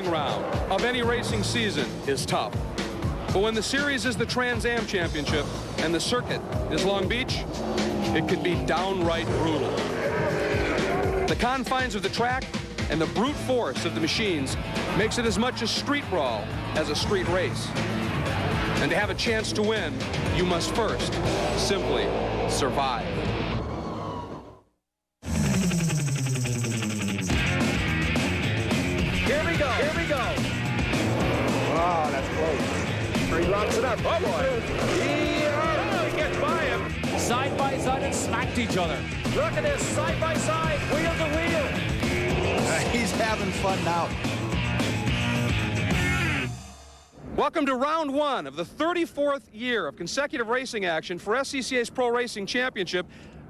opening round of any racing season is tough. But when the series is the Trans Am Championship and the circuit is Long Beach, it can be downright brutal. The confines of the track and the brute force of the machines makes it as much a street brawl as a street race. And to have a chance to win, you must first simply survive. Here we go. Here we go. Oh, that's close. He locks it up. Oh, boy. He gets by him. Side by side and smacked each other. Look at this. Side by side. Wheel to wheel. He's having fun now. Welcome to round one of the 34th year of consecutive racing action for SCCA's Pro Racing Championship,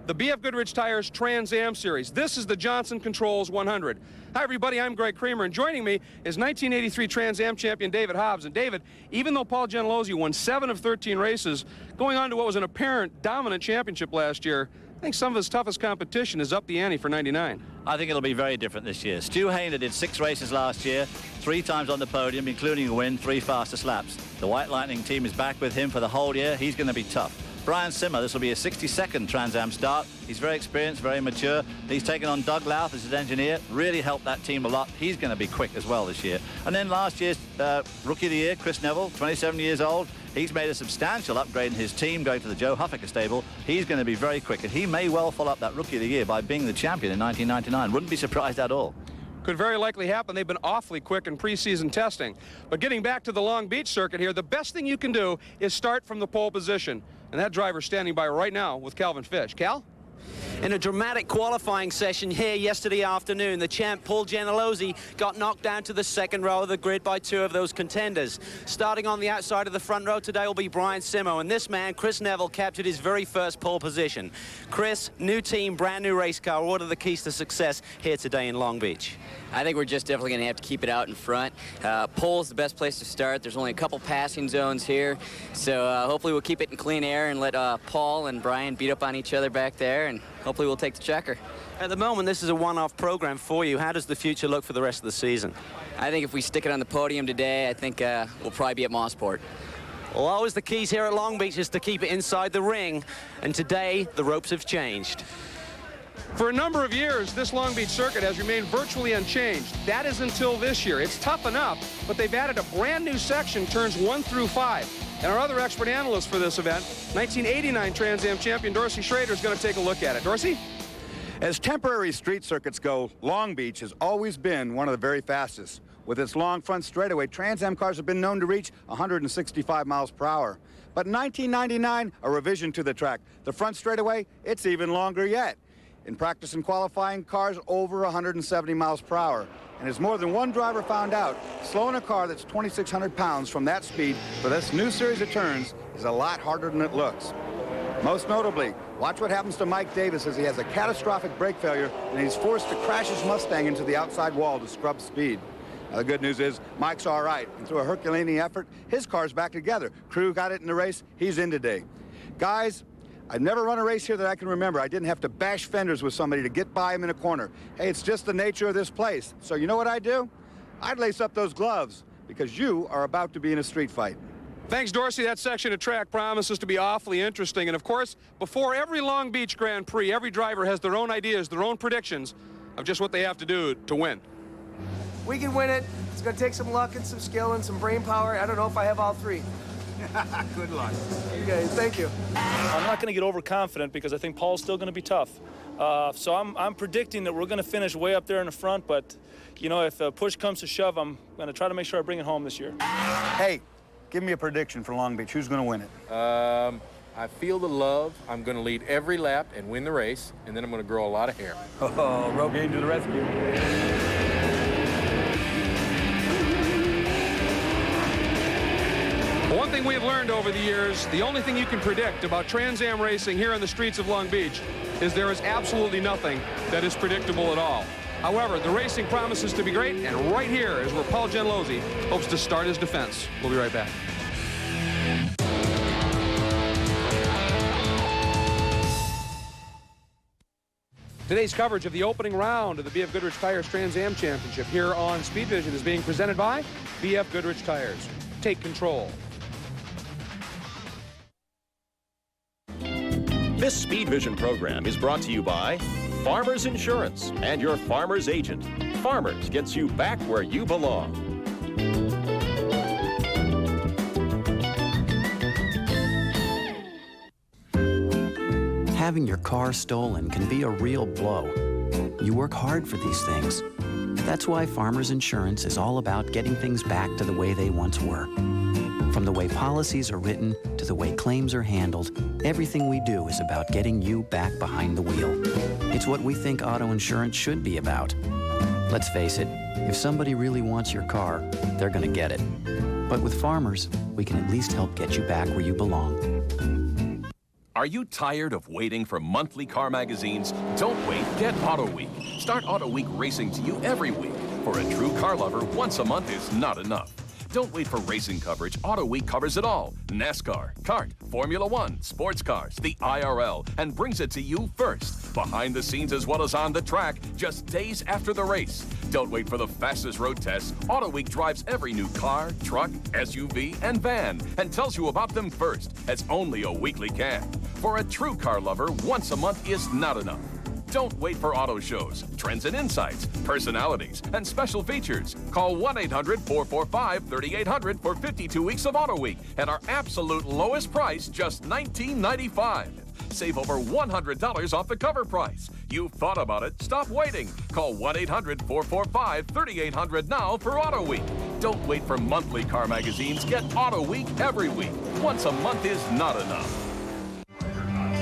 the BF Goodrich Tires Trans Am Series. This is the Johnson Controls 100. Hi, everybody. I'm Greg Kramer, and joining me is 1983 Trans Am champion David Hobbs. And David, even though Paul Gentilozzi won 7 of 13 races, going on to what was an apparent dominant championship last year, I think some of his toughest competition is up the ante for 99. I think it'll be very different this year. Stu Hayner did 6 races last year, 3 times on the podium, including a win, 3 fastest laps. The White Lightning team is back with him for the whole year. He's going to be tough. Brian Simmer, this will be a 62nd Trans Am start. He's very experienced, very mature. He's taken on Doug Louth as his engineer, really helped that team a lot. He's going to be quick as well this year. And then last year's Rookie of the Year, Chris Neville, 27 years old. He's made a substantial upgrade in his team, going to the Joe Huffaker stable. He's going to be very quick, and he may well follow up that Rookie of the Year by being the champion in 1999. Wouldn't be surprised at all. Could very likely happen. They've been awfully quick in preseason testing. But getting back to the Long Beach circuit here, the best thing you can do is start from the pole position. And that driver's standing by right now with Calvin Fish. Cal? In a dramatic qualifying session here yesterday afternoon, the champ Paul Gentilozzi got knocked down to the second row of the grid by 2 of those contenders. Starting on the outside of the front row today will be Brian Simmo, and this man, Chris Neville, captured his very first pole position. Chris, new team, brand new race car. What are the keys to success here today in Long Beach? I think we're just definitely going to have to keep it out in front. Pole's the best place to start. There's only a couple passing zones here, so hopefully we'll keep it in clean air and let Paul and Brian beat up on each other back there, and hopefully we'll take the checker. At the moment, this is a one-off program for you. How does the future look for the rest of the season? I think if we stick it on the podium today, I think we'll probably be at Mossport. Well, always the keys here at Long Beach is to keep it inside the ring, and today the ropes have changed. For a number of years, this Long Beach circuit has remained virtually unchanged. That is until this year. It's tough enough, but they've added a brand new section, turns 1 through 5. And our other expert analyst for this event, 1989 Trans Am champion Dorsey Schrader, is going to take a look at it. Dorsey? As temporary street circuits go, Long Beach has always been one of the very fastest. With its long front straightaway, Trans Am cars have been known to reach 165 miles per hour. But in 1999, a revision to the track. The front straightaway, it's even longer yet. In practice and qualifying, cars over 170 miles per hour. And as more than one driver found out, slowing a car that's 2,600 pounds from that speed for this new series of turns is a lot harder than it looks. Most notably, watch what happens to Mike Davis as he has a catastrophic brake failure and he's forced to crash his Mustang into the outside wall to scrub speed. Now, the good news is Mike's all right, and through a Herculean effort, his car's back together. Crew got it in the race. He's in today. Guys, I've never run a race here that I can remember. I didn't have to bash fenders with somebody to get by him in a corner. Hey, it's just the nature of this place. So you know what I'd do? I'd lace up those gloves because you are about to be in a street fight. Thanks, Dorsey. That section of track promises to be awfully interesting. And, of course, before every Long Beach Grand Prix, every driver has their own ideas, their own predictions of just what they have to do to win. We can win it. It's going to take some luck and some skill and some brain power. I don't know if I have all 3. Good luck. Okay, thank you. I'm not going to get overconfident because I think Paul's still going to be tough. So I'm predicting that we're going to finish way up there in the front, but, you know, if push comes to shove, I'm going to try to make sure I bring it home this year. Hey, give me a prediction for Long Beach. Who's going to win it? I feel the love. I'm going to lead every lap and win the race, and then I'm going to grow a lot of hair. Oh, Rogaine to the rescue. One thing we have learned over the years, the only thing you can predict about Trans Am racing here on the streets of Long Beach is there is absolutely nothing that is predictable at all. However, the racing promises to be great, and right here is where Paul Gentilozzi hopes to start his defense. We'll be right back. Today's coverage of the opening round of the B.F. Goodrich Tires Trans Am Championship here on Speed Vision is being presented by B.F. Goodrich Tires. Take control. This Speed Vision program is brought to you by Farmers Insurance and your farmer's agent. Farmers gets you back where you belong. Having your car stolen can be a real blow. You work hard for these things. That's why Farmers Insurance is all about getting things back to the way they once were. From the way policies are written to the way claims are handled, everything we do is about getting you back behind the wheel. It's what we think auto insurance should be about. Let's face it, if somebody really wants your car, they're going to get it. But with Farmers, we can at least help get you back where you belong. Are you tired of waiting for monthly car magazines? Don't wait, get Auto Week. Start Auto Week racing to you every week. For a true car lover, once a month is not enough. Don't wait for racing coverage. Auto Week covers it all. NASCAR, kart, Formula One, sports cars, the IRL, and brings it to you first. Behind the scenes as well as on the track, just days after the race. Don't wait for the fastest road tests. Auto Week drives every new car, truck, SUV, and van, and tells you about them first, as only a weekly can. For a true car lover, once a month is not enough. Don't wait for auto shows, trends and insights, personalities, and special features. Call 1-800-445-3800 for 52 weeks of Auto Week at our absolute lowest price, just $19.95. Save over $100 off the cover price. You've thought about it. Stop waiting. Call 1-800-445-3800 now for Auto Week. Don't wait for monthly car magazines. Get Auto Week every week. Once a month is not enough.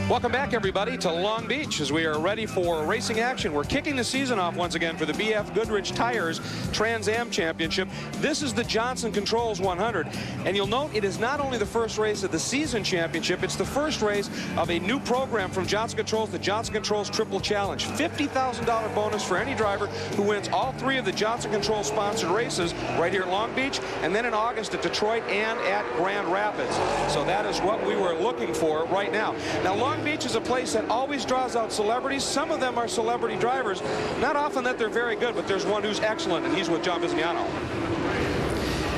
Welcome back, everybody, to Long Beach as we are ready for racing action. We're kicking the season off once again for the B.F. Goodrich Tires Trans Am Championship. This is the Johnson Controls 100, and you'll note it is not only the first race of the season championship, it's the first race of a new program from Johnson Controls, the Johnson Controls Triple Challenge. $50,000 bonus for any driver who wins all three of the Johnson Controls sponsored races right here at Long Beach, and then in August at Detroit and at Grand Rapids. So that is what we were looking for right now. Now, Long Beach is a place that always draws out celebrities. Some of them are celebrity drivers. Not often that they're very good, but there's one who's excellent, and he's with John Visignano.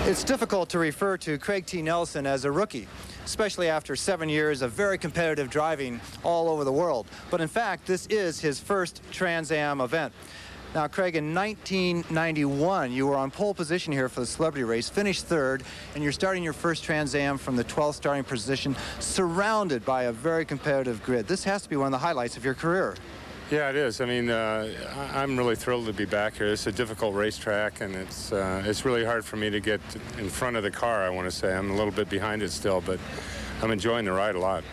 It's difficult to refer to Craig T. Nelson as a rookie, especially after 7 years of very competitive driving all over the world. But in fact, this is his first Trans Am event. Now, Craig, in 1991, you were on pole position here for the celebrity race, finished third, and you're starting your first Trans Am from the 12th starting position, surrounded by a very competitive grid. This has to be one of the highlights of your career. Yeah, it is. I mean, I'm really thrilled to be back here. It's a difficult racetrack, and it's really hard for me to get in front of the car, I want to say. I'm a little bit behind it still, but I'm enjoying the ride a lot.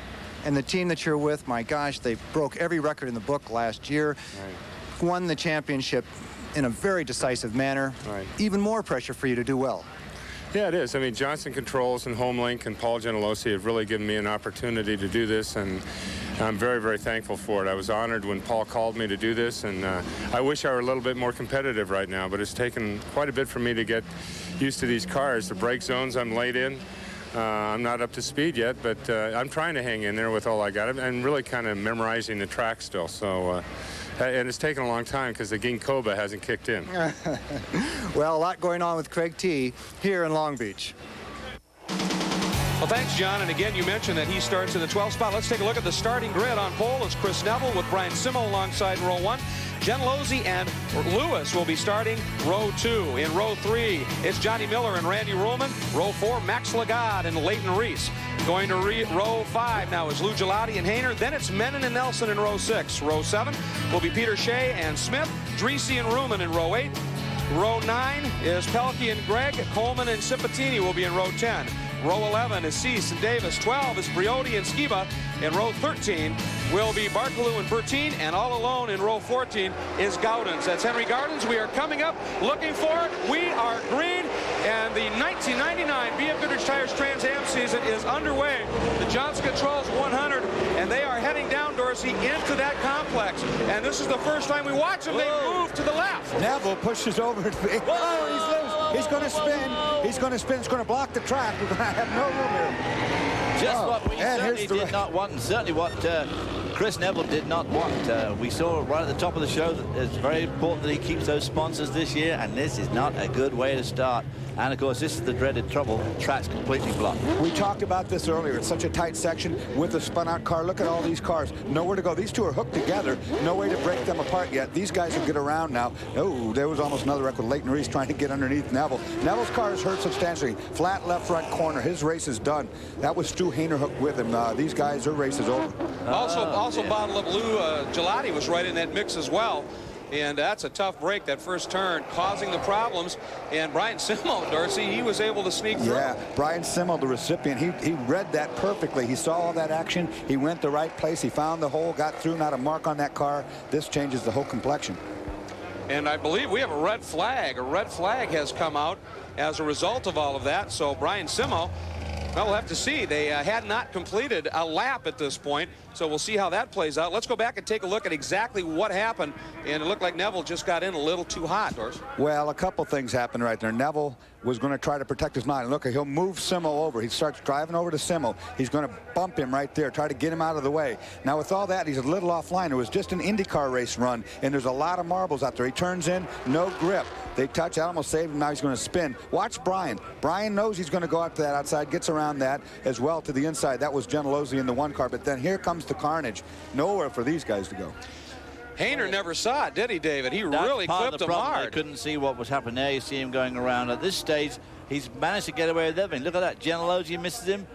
And the team that you're with, my gosh, they broke every record in the book last year. Right. Won the championship in a very decisive manner. Right. Even more pressure for you to do well. Yeah, it is. I mean, Johnson Controls and HomeLink and Paul Gentilozzi have really given me an opportunity to do this, and I'm very, very thankful for it. I was honored when Paul called me to do this, and I wish I were a little bit more competitive right now, but it's taken quite a bit for me to get used to these cars. The brake zones I'm late in. I'm not up to speed yet, but I'm trying to hang in there with all I got. I'm really kind of memorizing the track still, so... and it's taken a long time because the Ginkgo hasn't kicked in. Well, a lot going on with Craig T. here in Long Beach. Well, thanks, John. And again, you mentioned that he starts in the 12th spot. Let's take a look at the starting grid. On pole is Chris Neville with Brian Simmel alongside in row 1. Gentilozzi and Lewis will be starting row 2. In row 3, it's Johnny Miller and Randy Ruhlman. Row 4, Max Lagarde and Leighton Reese. Going to row 5 now is Lou Gelati and Hayner. Then it's Menon and Nelson in row 6. Row 7 will be Peter Shea and Smith. Dreese and Ruhlman in row 8. Row 9 is Pelkey and Gregg. Coleman and Cipottini will be in row 10. Row 11 is Cease and Davis. 12 is Briodi and Skiba. In row 13 will be Barkaloo and Bertine. And all alone in row 14 is Gaudens. That's Henry Gaudens. We are coming up, looking for it. We are green. And the 1999 B.F. Goodrich Tires Trans Am season is underway. The Johnson Controls 100. And they are heading down, Dorsey, into that complex. And this is the first time we watch them. They move to the left. Neville pushes over. Oh, he's loose. He's going to spin. He's going to spin. It's going to block the track. We're going to have no room here. Just what we certainly did not want, and certainly what Chris Neville did not want. We saw right at the top of the show that it's very important that he keeps those sponsors this year, and this is not a good way to start. And of course, this is the dreaded trouble. Track's completely blocked. We talked about this earlier. It's such a tight section with a spun-out car. Look at all these cars. Nowhere to go. These two are hooked together. No way to break them apart yet. These guys will get around now. Oh, there was almost another wreck with Leighton Reese trying to get underneath Neville. Neville's car is hurt substantially. Flat left front corner. His race is done. That was Stu Hainer hooked with him. These guys, their race is over. Also, Bottle of Lou Gelati was right in that mix as well. And that's a tough break, that first turn, causing the problems. And Brian Simmel, Dorsey, he was able to sneak through. Yeah, Brian Simmel, the recipient, he read that perfectly. He saw all that action. He went the right place. He found the hole, got through, not a mark on that car. This changes the whole complexion. And I believe we have a red flag. A red flag has come out as a result of all of that. So Brian Simmel, well, we'll have to see. They had not completed a lap at this point, so we'll see how that plays out. Let's go back and take a look at exactly what happened, and it looked like Neville just got in a little too hot, Doris. Well, a couple things happened right there. Neville was going to try to protect his line. Look, he'll move Simmel over. He starts driving over to Simmel. He's going to bump him right there, try to get him out of the way. Now, with all that, he's a little offline. It was just an IndyCar race run, and there's a lot of marbles out there. He turns in, no grip. They touch, that almost saved him. Now he's going to spin. Watch Brian. Brian knows he's going to go out to that outside, gets around that as well to the inside. That was Gentilozzi in the one car, but then here comes the carnage. Nowhere for these guys to go. Hainer never saw it, did he, David? He really clipped him hard. They couldn't see what was happening there. You see him going around. At this stage, he's managed to get away with everything. Look at that. Gentilozzi misses him.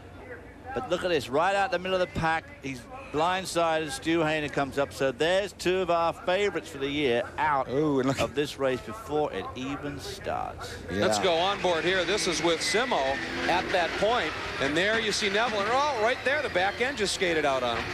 But look at this. Right out the middle of the pack. He's blindsided. Stu Hainer comes up. So there's two of our favorites for the year out of this race before it even starts. Yeah. Let's go on board here. This is with Simmel at that point. And there you see Neville. And right there, the back end just skated out on him.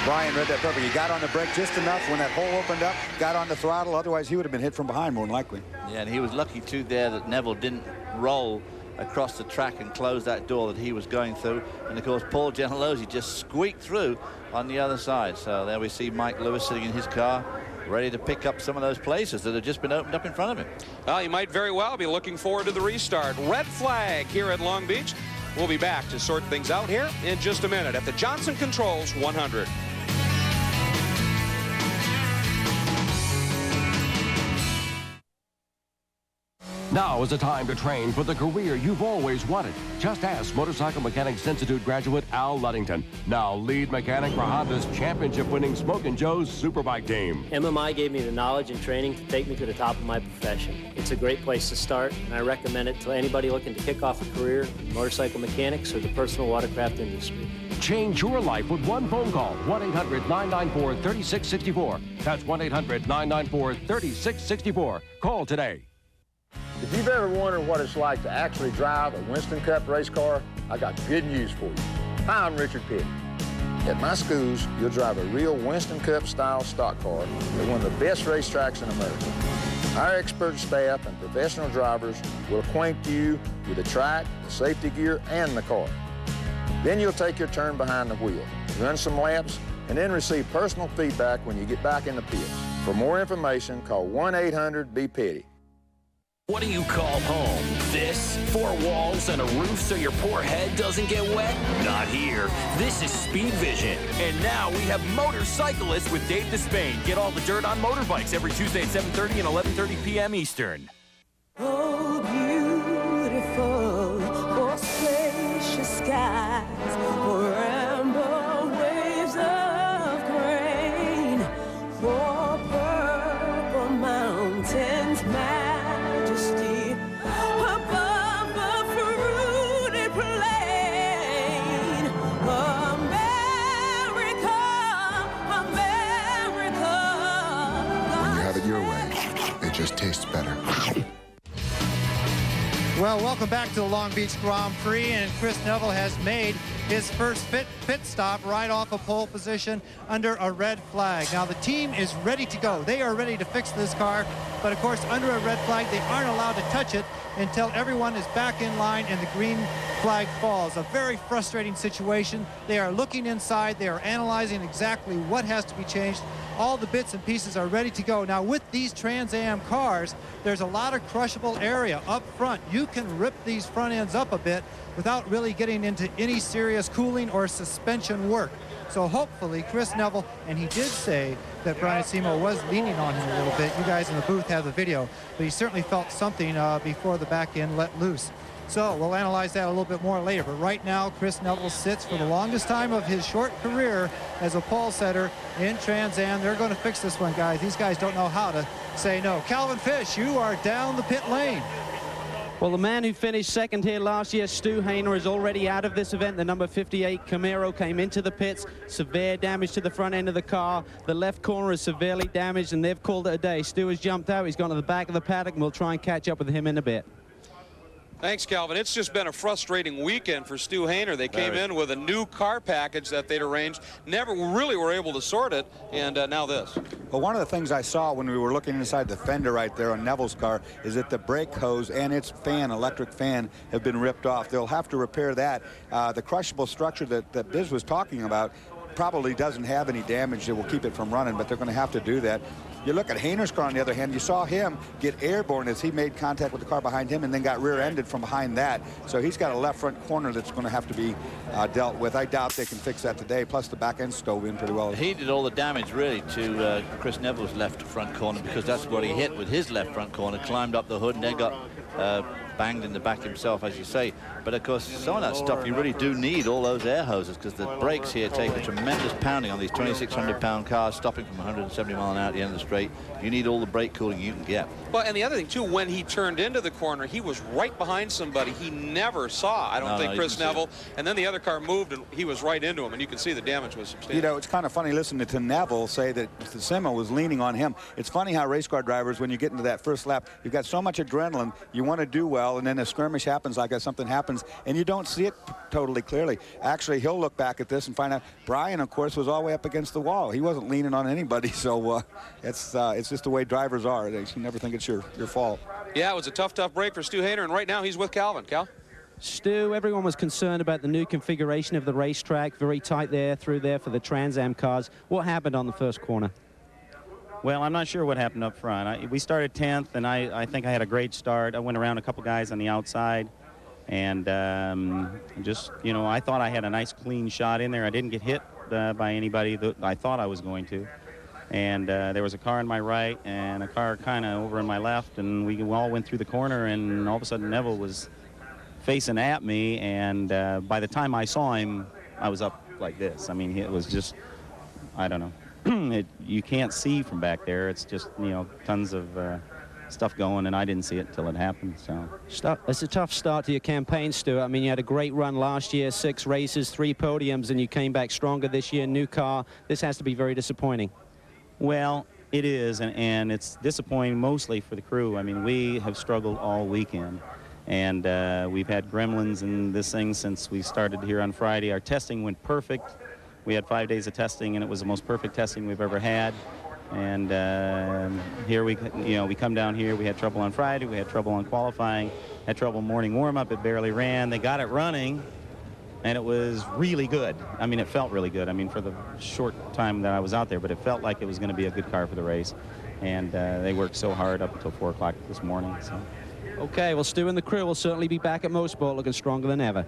Brian read that perfect. He got on the brake just enough when that hole opened up, got on the throttle. Otherwise, he would have been hit from behind more than likely. Yeah, and he was lucky, too, there that Neville didn't roll across the track and close that door that he was going through. And, of course, Paul Gentilozzi just squeaked through on the other side. So there we see Mike Lewis sitting in his car, ready to pick up some of those places that have just been opened up in front of him. Well, he might very well be looking forward to the restart. Red flag here at Long Beach. We'll be back to sort things out here in just a minute at the Johnson Controls 100. Now is the time to train for the career you've always wanted. Just ask Motorcycle Mechanics Institute graduate Al Ludington, now lead mechanic for Honda's championship-winning Smokin' Joe's Superbike team. MMI gave me the knowledge and training to take me to the top of my profession. It's a great place to start, and I recommend it to anybody looking to kick off a career in motorcycle mechanics or the personal watercraft industry. Change your life with one phone call, 1-800-994-3664. That's 1-800-994-3664. Call today. If you've ever wondered what it's like to actually drive a Winston Cup race car, I got good news for you. Hi, I'm Richard Pitt. At my schools, you'll drive a real Winston Cup style stock car at one of the best racetracks in America. Our expert staff and professional drivers will acquaint you with the track, the safety gear, and the car. Then you'll take your turn behind the wheel, run some laps, and then receive personal feedback when you get back in the pits. For more information, call 1-800-BE-PETTY. What do you call home? This? 4 walls and a roof so your poor head doesn't get wet? Not here. This is Speed Vision. And now we have Motorcyclists with Dave Despain. Get all the dirt on motorbikes every Tuesday at 7:30 and 11:30 p.m. Eastern. Oh, beautiful, for spacious skies, for amber waves of grain, for purple mountains, majesty, above the fruited plain. America, America. When you have it your way, it just tastes better. Well, welcome back to the Long Beach Grand Prix, and Chris Neville has made his first pit stop right off a pole position under a red flag. Now the team is ready to go. They are ready to fix this car, but of course under a red flag they aren't allowed to touch it until everyone is back in line and the green flag falls. A very frustrating situation. They are looking inside. They are analyzing exactly what has to be changed. all the bits and pieces are ready to go. Now with these Trans Am cars, there's a lot of crushable area up front. You can rip these front ends up a bit without really getting into any serious cooling or suspension work. So hopefully Chris Neville, and he did say that Brian Simo was leaning on him a little bit. You guys in the booth have the video, but he certainly felt something before the back end let loose. So we'll analyze that a little bit more later. But right now, Chris Neville sits for the longest time of his short career as a pole setter in Trans Am. They're going to fix this one, guys. These guys don't know how to say no. Calvin Fish, you are down the pit lane. Well, the man who finished second here last year, Stu Hainer, is already out of this event. The number 58 Camaro came into the pits. Severe damage to the front end of the car. The left corner is severely damaged, and they've called it a day. Stu has jumped out. He's gone to the back of the paddock, and we'll try and catch up with him in a bit. Thanks, Calvin. It's just been a frustrating weekend for Stu Hainer. They came in with a new car package that they'd arranged, never really were able to sort it, and now this. Well, one of the things I saw when we were looking inside the fender right there on Neville's car is that the brake hose and its fan, electric fan, have been ripped off. They'll have to repair that. The crushable structure that Biz was talking about probably doesn't have any damage that will keep it from running, but they're going to have to do that. You look at Hainer's car, on the other hand, you saw him get airborne as he made contact with the car behind him and then got rear-ended from behind that. So he's got a left front corner that's going to have to be dealt with. I doubt they can fix that today, plus the back end stove in pretty well. He did all the damage, really, to Chris Neville's left front corner, because that's what he hit with his left front corner, climbed up the hood, and then got banged in the back himself, as you say. But of course, some of that stuff you really do need, all those air hoses, because the brakes here take a tremendous pounding on these 2,600-pound cars stopping from 170 mile an hour at the end of the straight. You need all the brake cooling you can get. Well, and the other thing too, when he turned into the corner, he was right behind somebody he never saw. I don't think Chris Neville. And then the other car moved, and he was right into him, and you can see the damage was substantial. You know, it's kind of funny listening to Neville say that the Simo was leaning on him. It's funny how race car drivers, when you get into that first lap, you've got so much adrenaline, you want to do well, and then a skirmish happens, like something happens, and you don't see it totally clearly. Actually, he'll look back at this and find out Brian, of course, was all the way up against the wall. He wasn't leaning on anybody, so it's just the way drivers are. You never think it's your fault. Yeah, it was a tough break for Stu Hainer, and right now he's with Calvin. Cal? Stu, everyone was concerned about the new configuration of the racetrack, very tight there, through there for the Trans Am cars. What happened on the first corner? Well, I'm not sure what happened up front. We started 10th, and I think I had a great start. I went around a couple guys on the outside, and just, you know, I thought I had a nice clean shot in there. I didn't get hit by anybody that I thought I was going to. And there was a car on my right and a car kind of over on my left, and we all went through the corner, and all of a sudden Neville was facing at me, and by the time I saw him, I was up like this. I mean, it was just, I don't know. You can't see from back there. It's just, you know, tons of stuff going, and I didn't see it until it happened. So it's a tough start to your campaign, Stu. I mean, you had a great run last year, 6 races, 3 podiums, and you came back stronger this year, new car. This has to be very disappointing. Well, it is, and it's disappointing mostly for the crew. I mean, we have struggled all weekend, and we've had gremlins in this thing since we started here on Friday. Our testing went perfect. We had 5 days of testing, and it was the most perfect testing we've ever had. And here we come down here. We had trouble on Friday. We had trouble on qualifying. Had trouble morning warm-up. It barely ran. They got it running, and it was really good. I mean, it felt really good. I mean, for the short time that I was out there, but it felt like it was going to be a good car for the race. And they worked so hard up until 4 o'clock this morning. So. Okay, well, Stu and the crew will certainly be back at Motorsport looking stronger than ever.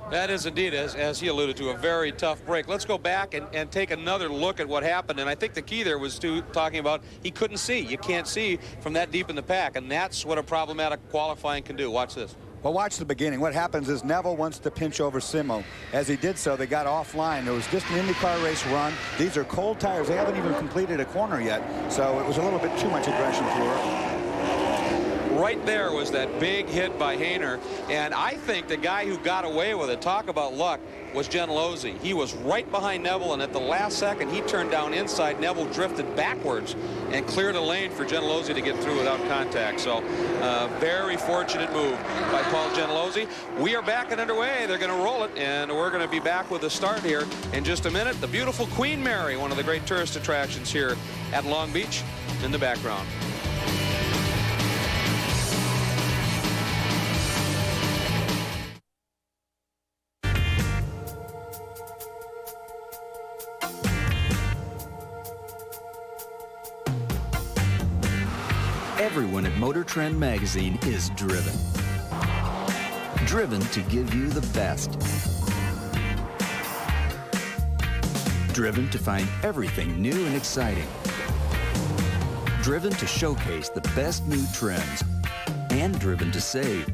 That is indeed, as he alluded to, a very tough break. Let's go back and take another look at what happened. And I think the key there was Stu talking about he couldn't see. You can't see from that deep in the pack, and that's what a problematic qualifying can do. Watch this. Well, watch the beginning. What happens is Neville wants to pinch over Simo. As he did so, they got offline. It was just an IndyCar race run. These are cold tires. They haven't even completed a corner yet, so it was a little bit too much aggression for her. Right there was that big hit by Hainer, and I think the guy who got away with it, talk about luck, was Gentilozzi. He was right behind Neville, and at the last second he turned down inside. Neville drifted backwards and cleared a lane for Gentilozzi to get through without contact. So very fortunate move by Paul Gentilozzi. We are back and underway. They're going to roll it, and we're going to be back with a start here in just a minute. The beautiful Queen Mary, one of the great tourist attractions here at Long Beach, in the background. Everyone at Motor Trend magazine is driven. Driven to give you the best. Driven to find everything new and exciting. Driven to showcase the best new trends. And driven to save.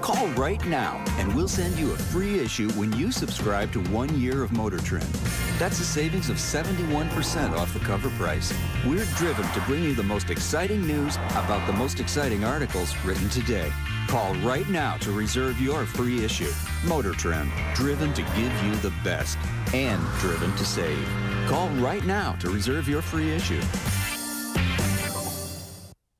Call right now and we'll send you a free issue when you subscribe to 1 year of Motor Trend. That's a savings of 71% off the cover price. We're driven to bring you the most exciting news about the most exciting articles written today. Call right now to reserve your free issue. Motor Trend, driven to give you the best and driven to save. Call right now to reserve your free issue.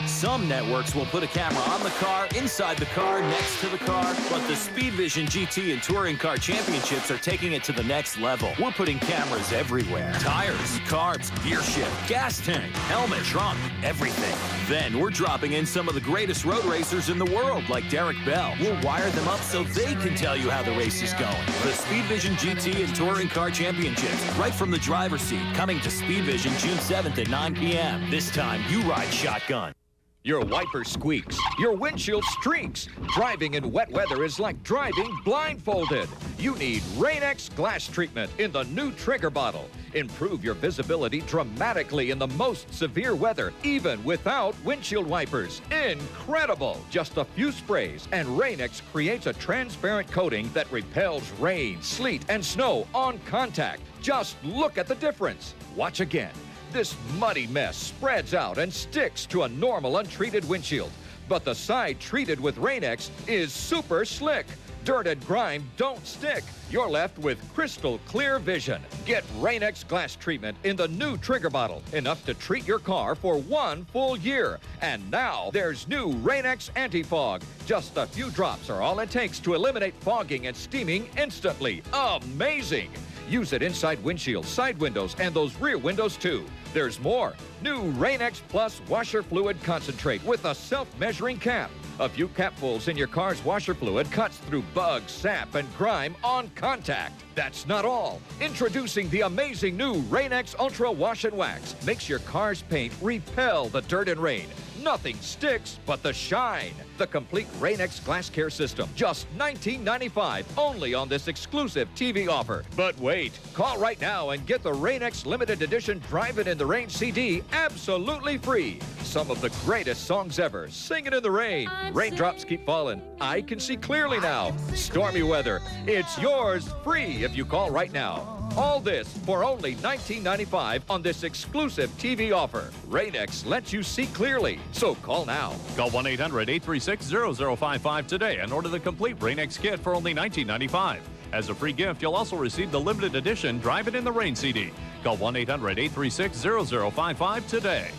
Some networks will put a camera on the car, inside the car, next to the car, but the Speed Vision GT and Touring Car Championships are taking it to the next level. We're putting cameras everywhere. Tires, carbs, gear shift, gas tank, helmet, trunk, everything. Then we're dropping in some of the greatest road racers in the world, like Derek Bell. We'll wire them up so they can tell you how the race is going. The Speed Vision GT and Touring Car Championships, right from the driver's seat, coming to Speed Vision June 7th at 9 p.m. This time, you ride shotgun. Your wiper squeaks. Your windshield streaks. Driving in wet weather is like driving blindfolded. You need Rain-X glass treatment in the new Trigger bottle. Improve your visibility dramatically in the most severe weather, even without windshield wipers. Incredible! Just a few sprays, and Rain-X creates a transparent coating that repels rain, sleet, and snow on contact. Just look at the difference. Watch again. This muddy mess spreads out and sticks to a normal untreated windshield. But the side treated with Rain-X is super slick. Dirt and grime don't stick. You're left with crystal clear vision. Get Rain-X glass treatment in the new Trigger bottle, enough to treat your car for 1 full year. And now there's new Rain-X Anti-Fog. Just a few drops are all it takes to eliminate fogging and steaming instantly. Amazing! Use it inside windshields, side windows, and those rear windows too. There's more. New Rain-X Plus washer fluid concentrate with a self-measuring cap. A few capfuls in your car's washer fluid cuts through bugs, sap, and grime on contact. That's not all. Introducing the amazing new Rain-X Ultra Wash and Wax. Makes your car's paint repel the dirt and rain. Nothing sticks but the shine. The complete Rain-X Glass Care System. Just $19.95 only on this exclusive TV offer. But wait, call right now and get the Rain-X Limited Edition Drivin' in the Rain CD absolutely free. Some of the greatest songs ever. Singing in the rain. Raindrops keep falling. I can see clearly now. Stormy weather. It's yours free if you call right now. All this for only $19.95 on this exclusive TV offer. Rain-X lets you see clearly, so call now. Call 1-800-836-0055 today and order the complete Rain-X kit for only $19.95. As a free gift, you'll also receive the limited edition Drive It in the Rain CD. Call 1-800-836-0055 today.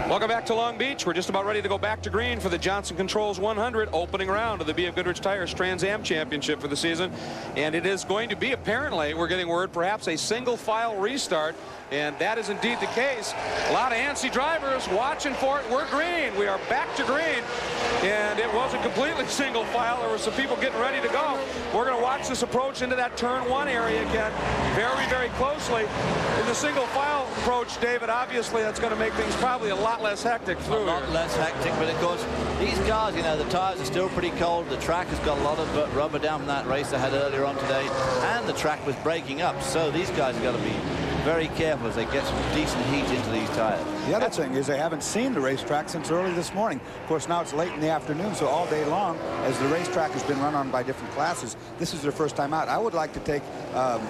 Welcome back to Long Beach. We're just about ready to go back to green for the Johnson Controls 100 opening round of the B.F. Goodrich Tires Trans Am Championship for the season. And it is going to be, apparently, we're getting word, perhaps a single file restart. And that is indeed the case. A lot of antsy drivers watching for it. We're green. We are back to green. And it wasn't completely single file. There were some people getting ready to go. We're going to watch this approach into that turn 1 area again very, very closely. In the single file approach, David, obviously that's going to make things probably a lot less hectic through A lot less hectic, but of course, these cars, you know, the tires are still pretty cold. The track has got a lot of rubber down from that race I had earlier on today, and the track was breaking up. So these guys have got to be very careful as they get some decent heat into these tires. The other thing is they haven't seen the racetrack since early this morning. Of course, now it's late in the afternoon, so all day long, as the racetrack has been run on by different classes, this is their first time out. I would like to take,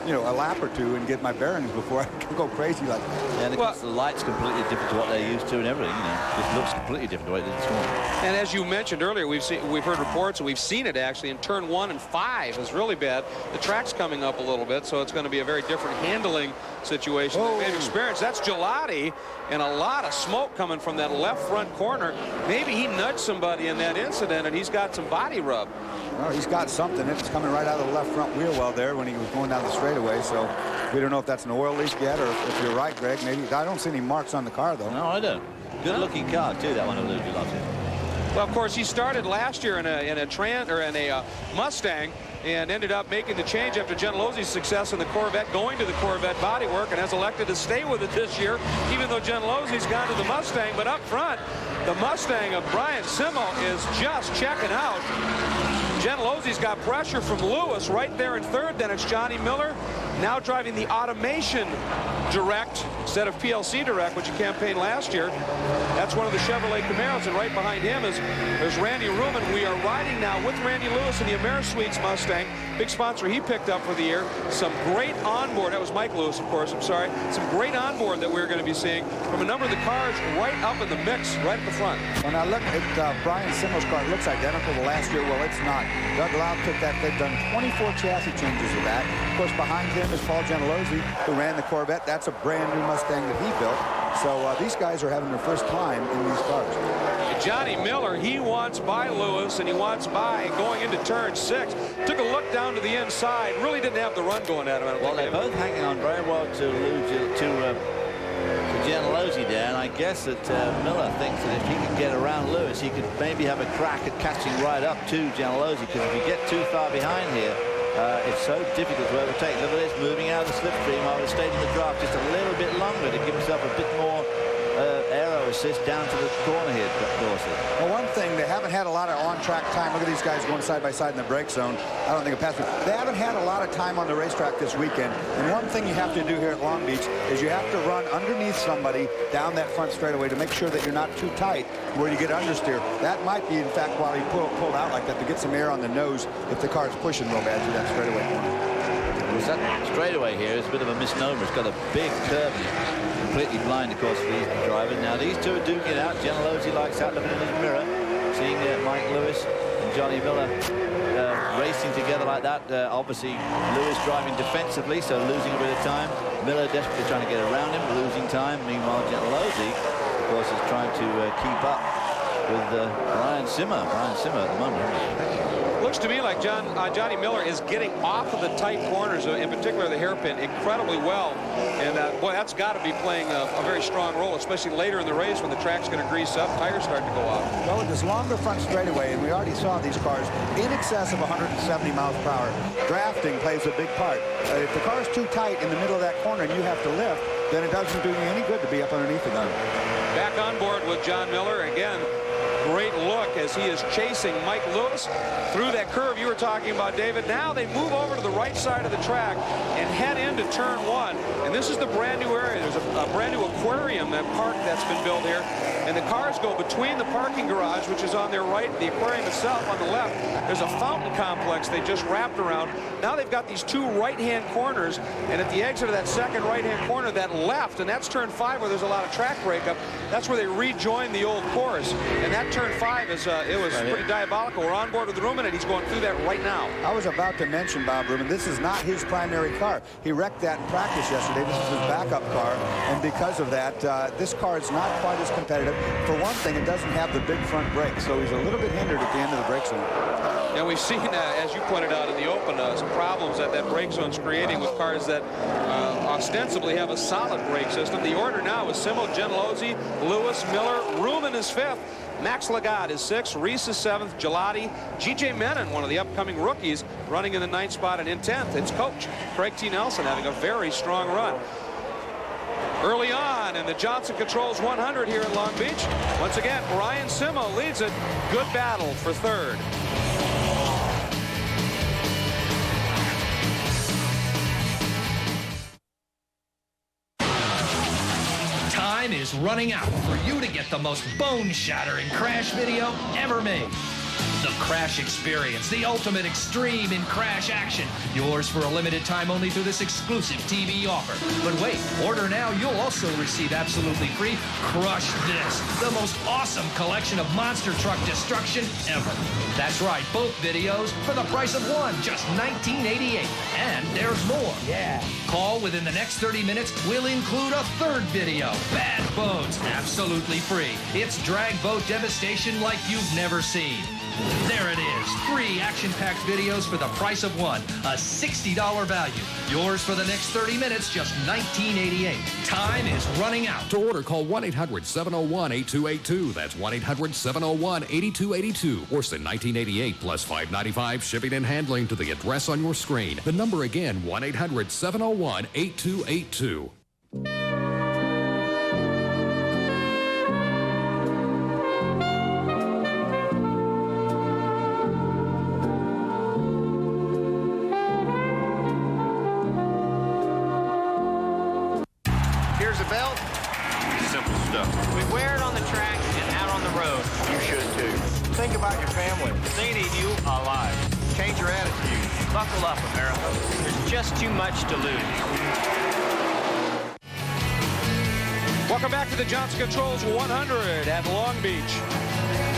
you know, a lap or two and get my bearings before I can go crazy like this. Yeah, and of course, the light's completely different to what they're used to and everything. You know, it looks completely different the way it did this morning. And as you mentioned earlier, we've heard reports, and we've seen it actually in turn 1 and 5 is really bad. The track's coming up a little bit, so it's going to be a very different handling situation than we've experienced. That's Gelati, and a lot of smoke coming from that left front corner. Maybe he nudged somebody in that incident, and he's got some body rub. Well, he's got something. It's coming right out of the left front wheel well there when he was going down the straightaway. So we don't know if that's an oil leak yet, or if you're right, Greg. Maybe I don't see any marks on the car though. No, I don't. Good-looking car too. That one of Gelati. Well, of course, he started last year in a Mustang, and ended up making the change after Gentilozzi's success in the Corvette, going to the Corvette bodywork, and has elected to stay with it this year, even though Gentilozzi's gone to the Mustang. But up front, the Mustang of Brian Simmel is just checking out. Gentilozzi's got pressure from Lewis right there in third. Then it's Johnny Miller, now driving the Automation Direct instead of PLC Direct, which he campaigned last year. That's one of the Chevrolet Camaros, and right behind him is Randy Ruman. We are riding now with Randy Lewis in the Amerisweets Mustang, big sponsor he picked up for the year. Some great onboard. That was Mike Lewis, of course, I'm sorry. Some great onboard that we're going to be seeing from a number of the cars right up in the mix, right at the front. When I look at Brian Simmel's car, it looks identical to last year. Well, it's not. Doug Lau took that. They've done 24 chassis changes of that. Of course, behind him is Paul Gentilozzi, who ran the Corvette. That's a brand new Mustang that he built. So these guys are having their first time in these cars. Johnny Miller, he wants by Lewis, and he wants by going into turn 6. Took a look down to the inside. Really didn't have the run going at him. Well, they're both hanging on very well to Gentilozzi there, and I guess that Miller thinks that if he could get around Lewis, he could maybe have a crack at catching right up to Gentilozzi, because if you get too far behind here, it's so difficult to overtake. Look at this, moving out of the slipstream while we're staying in the draft just a little bit longer to give himself a bit more aero assist down to the corner here, Dorsey. Well, one thing, they haven't had a lot of on-track time. Look at these guys going side by side in the brake zone. I don't think it passed me. They haven't had a lot of time on the racetrack this weekend. And one thing you have to do here at Long Beach is you have to run underneath somebody down that front straightaway to make sure that you're not too tight where you get understeer. That might be, in fact, why he pulled out like that, to get some air on the nose if the car's pushing real bad through that straightaway corner. That straightaway here is a bit of a misnomer. It's got a big curve. Completely blind, of course, for these drivers. Now, these two are duking it out. Gentilozzi likes that, looking in his mirror, seeing Mike Lewis and Johnny Miller racing together like that. Obviously, Lewis driving defensively, so losing a bit of time. Miller desperately trying to get around him, losing time. Meanwhile, Gentilozzi, of course, is trying to keep up with Brian Simmer. Brian Simmer at the moment. Looks to me like Johnny Miller is getting off of the tight corners, in particular the hairpin, incredibly well. And boy, that's got to be playing a very strong role, especially later in the race when the track's going to grease up, tires start to go off. Well, with this longer front straightaway, and we already saw these cars in excess of 170 miles per hour, drafting plays a big part. If the car's too tight in the middle of that corner and you have to lift, then it doesn't do you any good to be up underneath the gun. Back on board with John Miller again. Great look as he is chasing Mike Lewis through that curve you were talking about, David. Now they move over to the right side of the track and head into turn 1. And this is the brand new area. There's a brand new aquarium, that park that's been built here. And the cars go between the parking garage, which is on their right, the aquarium itself on the left. There's a fountain complex they just wrapped around. Now they've got these two right-hand corners, and at the exit of that second right-hand corner, that left, and that's turn 5 where there's a lot of track breakup. That's where they rejoin the old course. And that turn 5 is it was pretty diabolical. We're on board with Ruman, and he's going through that right now. I was about to mention Bob Ruman. This is not his primary car. He wrecked that in practice yesterday. This is his backup car, and because of that, this car is not quite as competitive. For one thing, it doesn't have the big front brakes, so he's a little bit hindered at the end of the brake zone. And we've seen, as you pointed out in the open, some problems that brake zone's creating with cars that ostensibly have a solid brake system. The order now is Simmel, Gentilozzi, Lewis, Miller, Ruman is 5th, Max Lagat is 6th, Reese is 7th, Gelati, G.J. Menon, one of the upcoming rookies, running in the 9th spot, and in 10th, it's coach Craig T. Nelson having a very strong run. Early on in the Johnson Controls 100 here in Long Beach. Once again, Brian Simmel leads it. Good battle for 3rd. Time is running out for you to get the most bone-shattering crash video ever made. The Crash Experience, the ultimate extreme in crash action. Yours for a limited time only through this exclusive TV offer. But wait, order now, you'll also receive absolutely free Crush This, the most awesome collection of monster truck destruction ever. That's right, both videos for the price of one, just $19.88. And there's more. Yeah. Call within the next 30 minutes. We'll include a 3rd video, Bad Boats, absolutely free. It's drag boat devastation like you've never seen. There it is. 3 action-packed videos for the price of one. A $60 value. Yours for the next 30 minutes, just $19.88. Time is running out. To order, call 1-800-701-8282. That's 1-800-701-8282. Or send $19.88 plus $5.95 shipping and handling to the address on your screen. The number again, 1-800-701-8282. Here's a belt. Simple stuff. We wear it on the track and out on the road. You should too. Think about your family. They need you alive. Change your attitude. Buckle up, America. There's just too much to lose. Welcome back to the Johnson Controls 100 at Long Beach.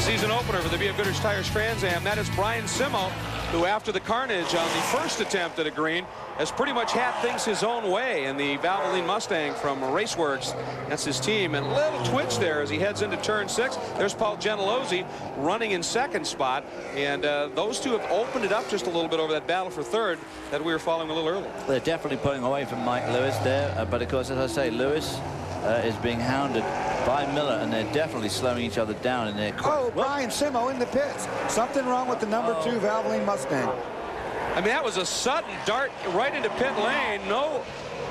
Season opener for the B.F. Goodrich Tires Trans Am. That is Brian Simo, who after the carnage on the first attempt at a green has pretty much had things his own way in the Valvoline Mustang from Raceworks. That's his team. And a little twitch there as he heads into turn 6. There's Paul Gentilozzi running in second spot. And those two have opened it up just a little bit over that battle for third that we were following a little earlier. They're definitely pulling away from Mike Lewis there. But of course, as I say, Lewis is being hounded by Miller, and they're definitely slowing each other down in their Oh, Brian Simo in the pits. Something wrong with the number 2 Valvoline Mustang. I mean, that was a sudden dart right into pit lane. No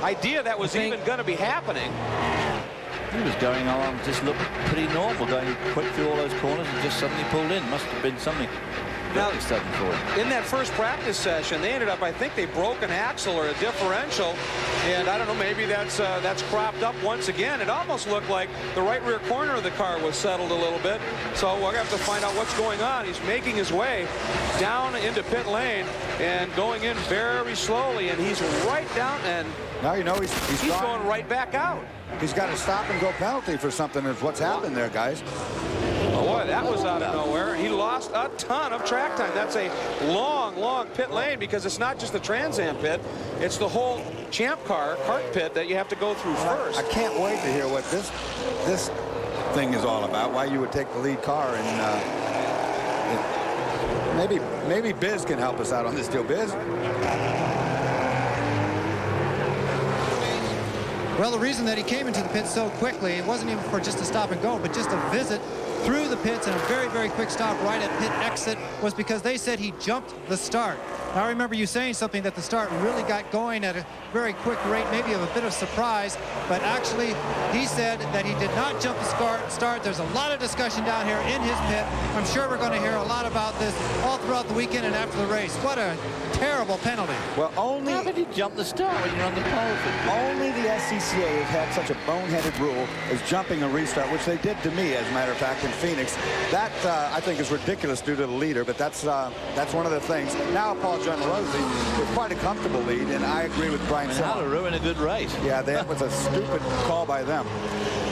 idea that was even going to be happening. He was going along, just looked pretty normal, going quick through all those corners and just suddenly pulled in. Must have been something very sudden for him. In that first practice session, they ended up, I think they broke an axle or a differential, and I don't know, maybe that's cropped up once again. It almost looked like the right rear corner of the car was settled a little bit, so we're going to have to find out what's going on. He's making his way down into pit lane and going in very slowly, and he's right down, and now you know he's going right back out. He's got a stop and go penalty for something is what's happened there, guys. Boy, that was out of nowhere. He lost a ton of track time. That's a long, long pit lane because it's not just the Trans Am pit. It's the whole Champ car, kart pit that you have to go through first. I can't wait to hear what this thing is all about, why you would take the lead car. And maybe Biz can help us out on this deal. Biz? Well, the reason that he came into the pit so quickly, it wasn't even for just a stop and go, but just a visit through the pits and a very, very quick stop right at pit exit, was because they said he jumped the start. Now, I remember you saying something that the start really got going at a very quick rate, maybe of a bit of surprise, but actually he said that he did not jump the start. There's a lot of discussion down here in his pit. I'm sure we're going to hear a lot about this all throughout the weekend and after the race. What a terrible penalty. Well, only... How did he jump the start when you're on the pole? Only the SCCA has had such a boneheaded rule as jumping a restart, which they did to me, as a matter of fact, in Phoenix. That, I think, is ridiculous due to the leader, but that's one of the things. Now, Paul Gentilozzi with quite a comfortable lead, and I agree with Brian. How to ruin a good race. Yeah, that was a stupid call by them.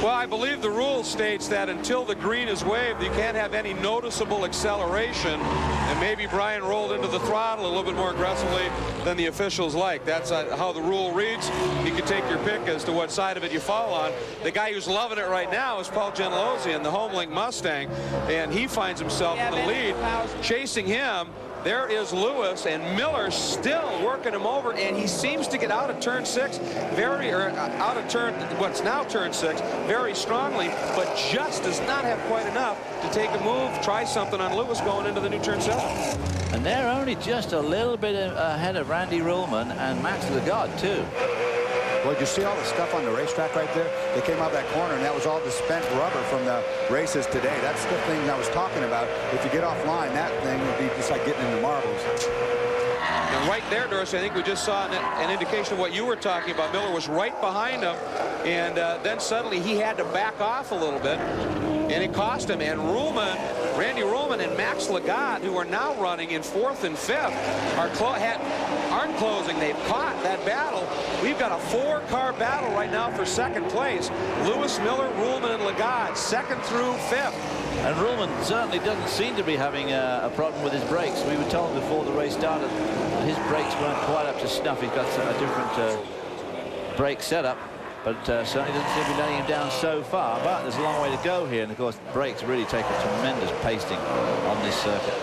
Well, I believe the rule states that until the green is waved, you can't have any noticeable acceleration, and maybe Brian rolled into the throttle a little bit more aggressively than the officials like. That's how the rule reads. You can take your pick as to what side of it you fall on. The guy who's loving it right now is Paul Gentilozzi in the Homelink Mustang, and he finds himself in the lead. Chasing him, there is Lewis, and Miller still working him over, and he seems to get out of turn 6 out of turn, what's now turn 6, very strongly, but just does not have quite enough to take a move, try something on Lewis going into the new turn 7. And they're only just a little bit ahead of Randy Ruhlman and Max Lagarde, too. Well, you see all the stuff on the racetrack right there? They came out that corner, and that was all the spent rubber from the races today. That's the thing I was talking about. If you get offline, that thing would be just like getting into marbles. And right there, Dorsey, I think we just saw an indication of what you were talking about. Miller was right behind him, and then suddenly he had to back off a little bit, and it cost him. And Randy Ruhlman and Max Lagarde, who are now running in 4th and 5th, aren't closing. They've caught that battle. We've got a 4-car battle right now for 2nd place. Lewis, Miller, Ruhlman, and Lagarde, 2nd through 5th. And Ruhlman certainly doesn't seem to be having a problem with his brakes. We were told before the race started that his brakes weren't quite up to snuff. He's got a different brake setup. but certainly doesn't seem to be letting him down so far. But there's a long way to go here, and of course brakes really take a tremendous pasting on this circuit.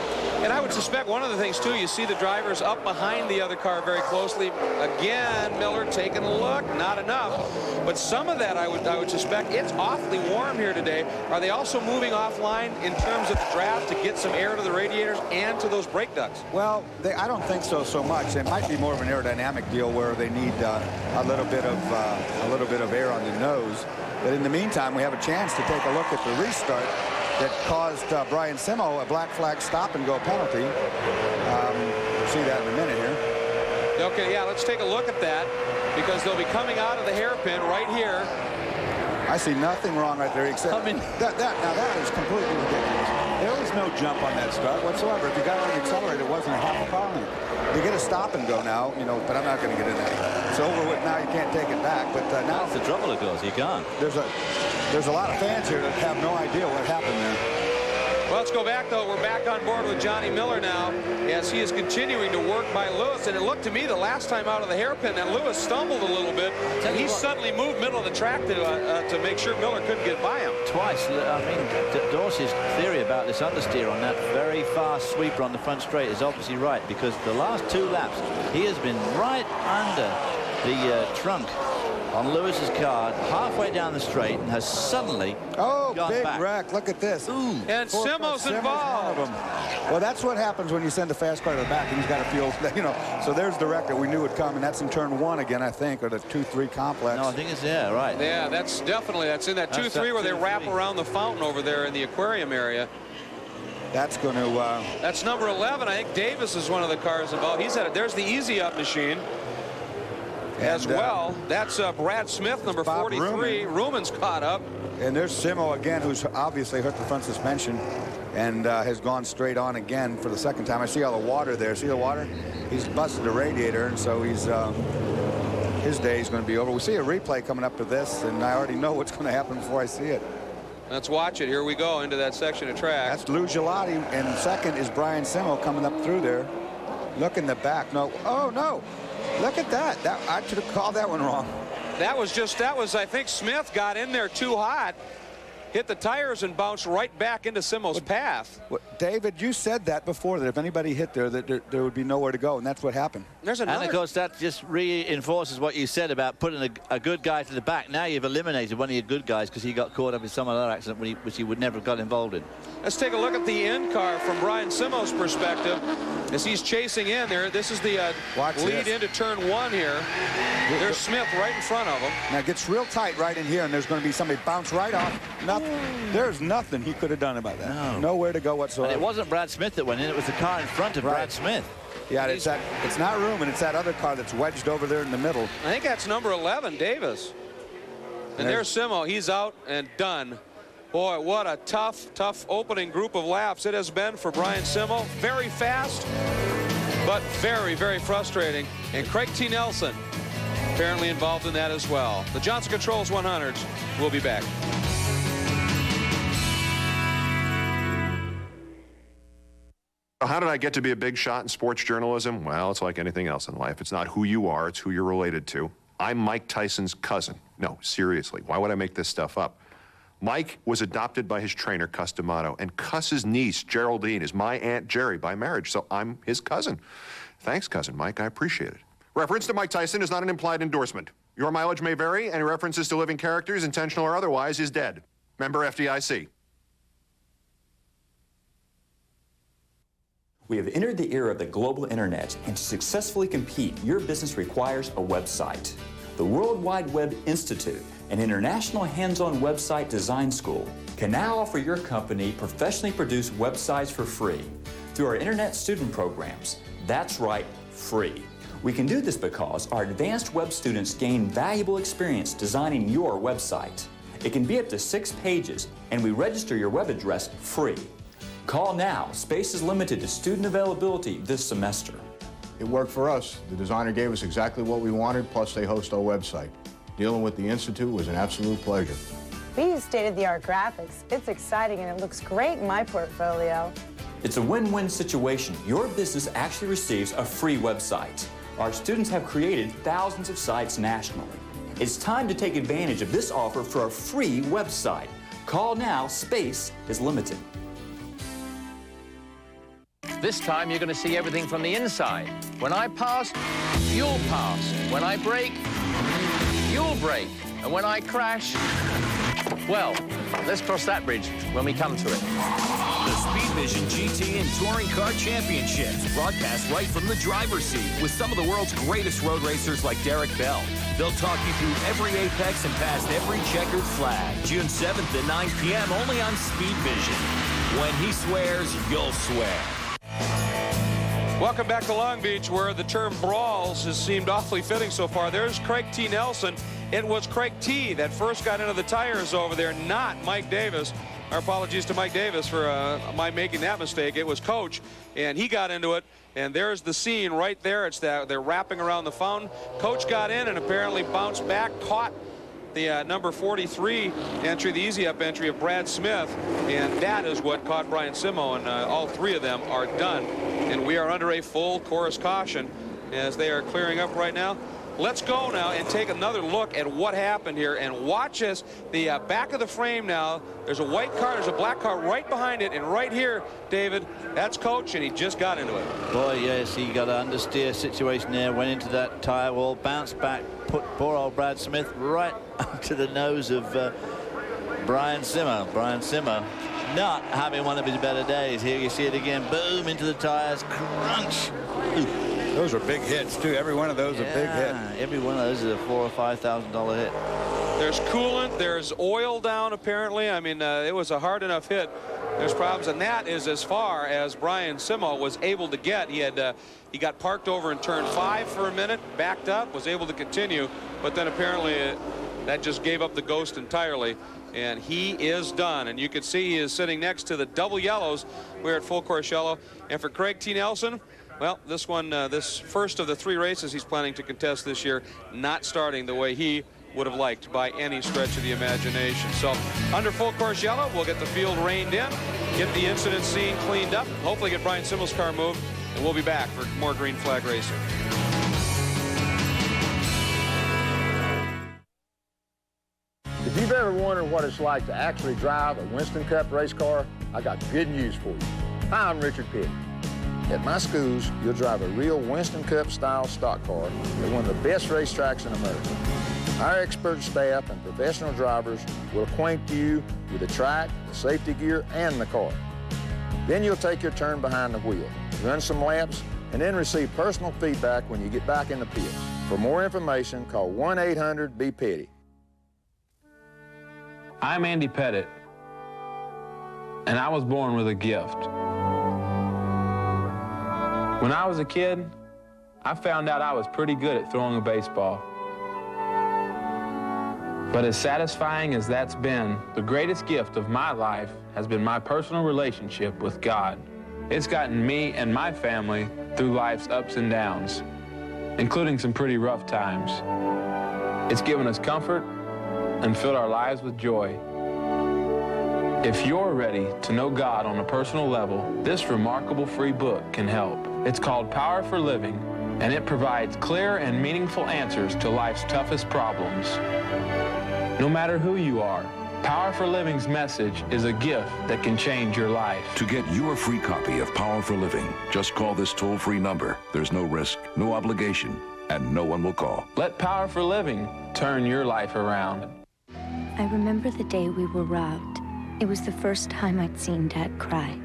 And I would suspect one of the things, too, you see the drivers up behind the other car very closely. Again, Miller taking a look. Not enough. But some of that, I would suspect, it's awfully warm here today. Are they also moving offline in terms of the draft to get some air to the radiators and to those brake ducts? Well, I don't think so much. It might be more of an aerodynamic deal where they need a little bit of air on the nose. But in the meantime, we have a chance to take a look at the restart that caused Brian Simo a black flag stop and go penalty. We'll see that in a minute here. Okay, yeah, let's take a look at that, because they'll be coming out of the hairpin right here. I see nothing wrong right there except now that is completely ridiculous. There was no jump on that start whatsoever. If you got on the accelerator, it wasn't a half a car length. You get a stop and go now, but I'm not going to get in there. It's over with now. You can't take it back. But now that's the trouble, of course. You can't. There's a lot of fans here that have no idea what happened there. Well, let's go back, though. We're back on board with Johnny Miller now as he is continuing to work by Lewis. And it looked to me the last time out of the hairpin that Lewis stumbled a little bit. And he suddenly moved middle of the track to make sure Miller couldn't get by him. Twice. I mean, Dorsey's theory about this understeer on that very fast sweeper on the front straight is obviously right, because the last 2 laps, he has been right under the trunk on Lewis's car halfway down the straight and has suddenly gone big back. wreck. Look at this. Ooh. And Simo's involved. Well, that's what happens when you send a fast car to the back, and he's got to feel, So there's the wreck that we knew would come, and that's in turn 1 again, I think, or the 2-3 complex. No, I think it's right. Yeah, that's in that 2-3 where they wrap around the fountain over there in the aquarium area. That's going to. That's number 11. I think Davis is one of the cars involved. There's the easy up machine. As well, that's Brad Smith, number 43. Ruman's caught up. And there's Simo again, who's obviously hurt the front suspension and has gone straight on again for the second time. I see all the water there. See the water? He's busted the radiator, and so his day is going to be over. We see a replay coming up to this, and I already know what's going to happen before I see it. Let's watch it. Here we go into that section of track. That's Lou Gelati, and second is Brian Simo coming up through there. Look in the back. No. Oh, no. Look at that. I should have called that one wrong. That was, I think Smith got in there too hot, hit the tires, and bounced right back into Simo's path. David, you said that before, that if anybody hit there, that there would be nowhere to go, and that's what happened. There's another. And, of course, that just reinforces what you said about putting a good guy to the back. Now you've eliminated one of your good guys because he got caught up in some other accident which he would never have got involved in. Let's take a look at the in car from Brian Simo's perspective as he's chasing in there. This is the lead into turn 1 here. There's Smith right in front of him. Now it gets real tight right in here, and there's going to be somebody bounce right off. Nothing. There's nothing he could have done about that. No. Nowhere to go whatsoever. And it wasn't Brad Smith that went in. It was the car in front of Brad Smith. Yeah, it's not Ruman, and it's that other car that's wedged over there in the middle. I think that's number 11, Davis. And there's Simo. He's out and done. Boy, what a tough opening group of laps it has been for Brian Simo. Very fast, but very, very frustrating. And Craig T. Nelson apparently involved in that as well. The Johnson Controls 100s will be back. How did I get to be a big shot in sports journalism? Well, it's like anything else in life. It's not who you are, it's who you're related to. I'm Mike Tyson's cousin. No, seriously, why would I make this stuff up? Mike was adopted by his trainer, Cus D'Amato, and Cus's niece, Geraldine, is my Aunt Jerry by marriage, so I'm his cousin. Thanks, Cousin Mike, I appreciate it. Reference to Mike Tyson is not an implied endorsement. Your mileage may vary, and references to living characters, intentional or otherwise, is dead. Member FDIC. We have entered the era of the global internet, and to successfully compete, your business requires a website. The World Wide Web Institute, an international hands-on website design school, can now offer your company professionally produced websites for free through our internet student programs. That's right, free. We can do this because our advanced web students gain valuable experience designing your website. It can be up to 6 pages, and we register your web address free. Call now. Space is limited to student availability this semester. It worked for us. The designer gave us exactly what we wanted, plus they host our website. Dealing with the Institute was an absolute pleasure. We use state-of-the-art graphics. It's exciting and it looks great in my portfolio. It's a win-win situation. Your business actually receives a free website. Our students have created thousands of sites nationally. It's time to take advantage of this offer for a free website. Call now, space is limited. This time you're going to see everything from the inside. When I pass, you'll pass. When I brake, you'll brake. And when I crash, well, let's cross that bridge when we come to it. The Speed Vision GT and Touring Car Championships broadcast right from the driver's seat with some of the world's greatest road racers like Derek Bell. They'll talk you through every apex and past every checkered flag. June 7th at 9 p.m. only on Speed Vision. When he swears, you'll swear. Welcome back to Long Beach, where the term brawls has seemed awfully fitting so far. There's Craig T. Nelson. It was Craig T. that first got into the tires over there, not Mike Davis. Our apologies to Mike Davis for my making that mistake. It was Coach, and he got into it. And there's the scene right there. It's that they're wrapping around the fountain. Coach got in and apparently bounced back, caught the number 43 entry, the easy up entry of Brad Smith, and that is what caught Brian Simo, and all three of them are done. And we are under a full chorus caution as they are clearing up right now. Let's go now and take another look at what happened here, and watch as the back of the frame now. There's a white car, there's a black car right behind it, and right here, David, that's Coach, and he just got into it. Boy, yes, he got an understeer situation there, went into that tire wall, bounced back, put poor old Brad Smith right to the nose of Brian Simo. Brian Simo not having one of his better days. Here you see it again, boom, into the tires, crunch. Those are big hits, too. Every one of those a big hit. Every one of those is a $4,000 or $5,000 hit. There's coolant, there's oil down apparently. I mean, it was a hard enough hit. There's problems, and that is as far as Brian Simo was able to get. He got parked over in turn 5 for a minute, backed up, was able to continue, but then apparently that just gave up the ghost entirely, and he is done. And you can see he is sitting next to the double yellows. We're at full course yellow. And for Craig T. Nelson, well, this one, this first of the 3 races he's planning to contest this year, not starting the way he would have liked by any stretch of the imagination. So under full course yellow, we'll get the field reined in, get the incident scene cleaned up, hopefully get Brian Simo's car moved, and we'll be back for more green flag racing. If you've ever wondered what it's like to actually drive a Winston Cup race car, I got good news for you. Hi, I'm Richard Pitt. At my schools, you'll drive a real Winston Cup style stock car at one of the best racetracks in America. Our expert staff and professional drivers will acquaint you with the track, the safety gear, and the car. Then you'll take your turn behind the wheel, run some laps, and then receive personal feedback when you get back in the pits. For more information, call 1-800-BE-PETTY. I'm Andy Pettit, and I was born with a gift. When I was a kid, I found out I was pretty good at throwing a baseball. But as satisfying as that's been, the greatest gift of my life has been my personal relationship with God. It's gotten me and my family through life's ups and downs, including some pretty rough times. It's given us comfort and filled our lives with joy. If you're ready to know God on a personal level, this remarkable free book can help. It's called Power for Living, and it provides clear and meaningful answers to life's toughest problems. No matter who you are, Power for Living's message is a gift that can change your life. To get your free copy of Power for Living, just call this toll-free number. There's no risk, no obligation, and no one will call. Let Power for Living turn your life around. I remember the day we were robbed. It was the first time I'd seen Dad cry.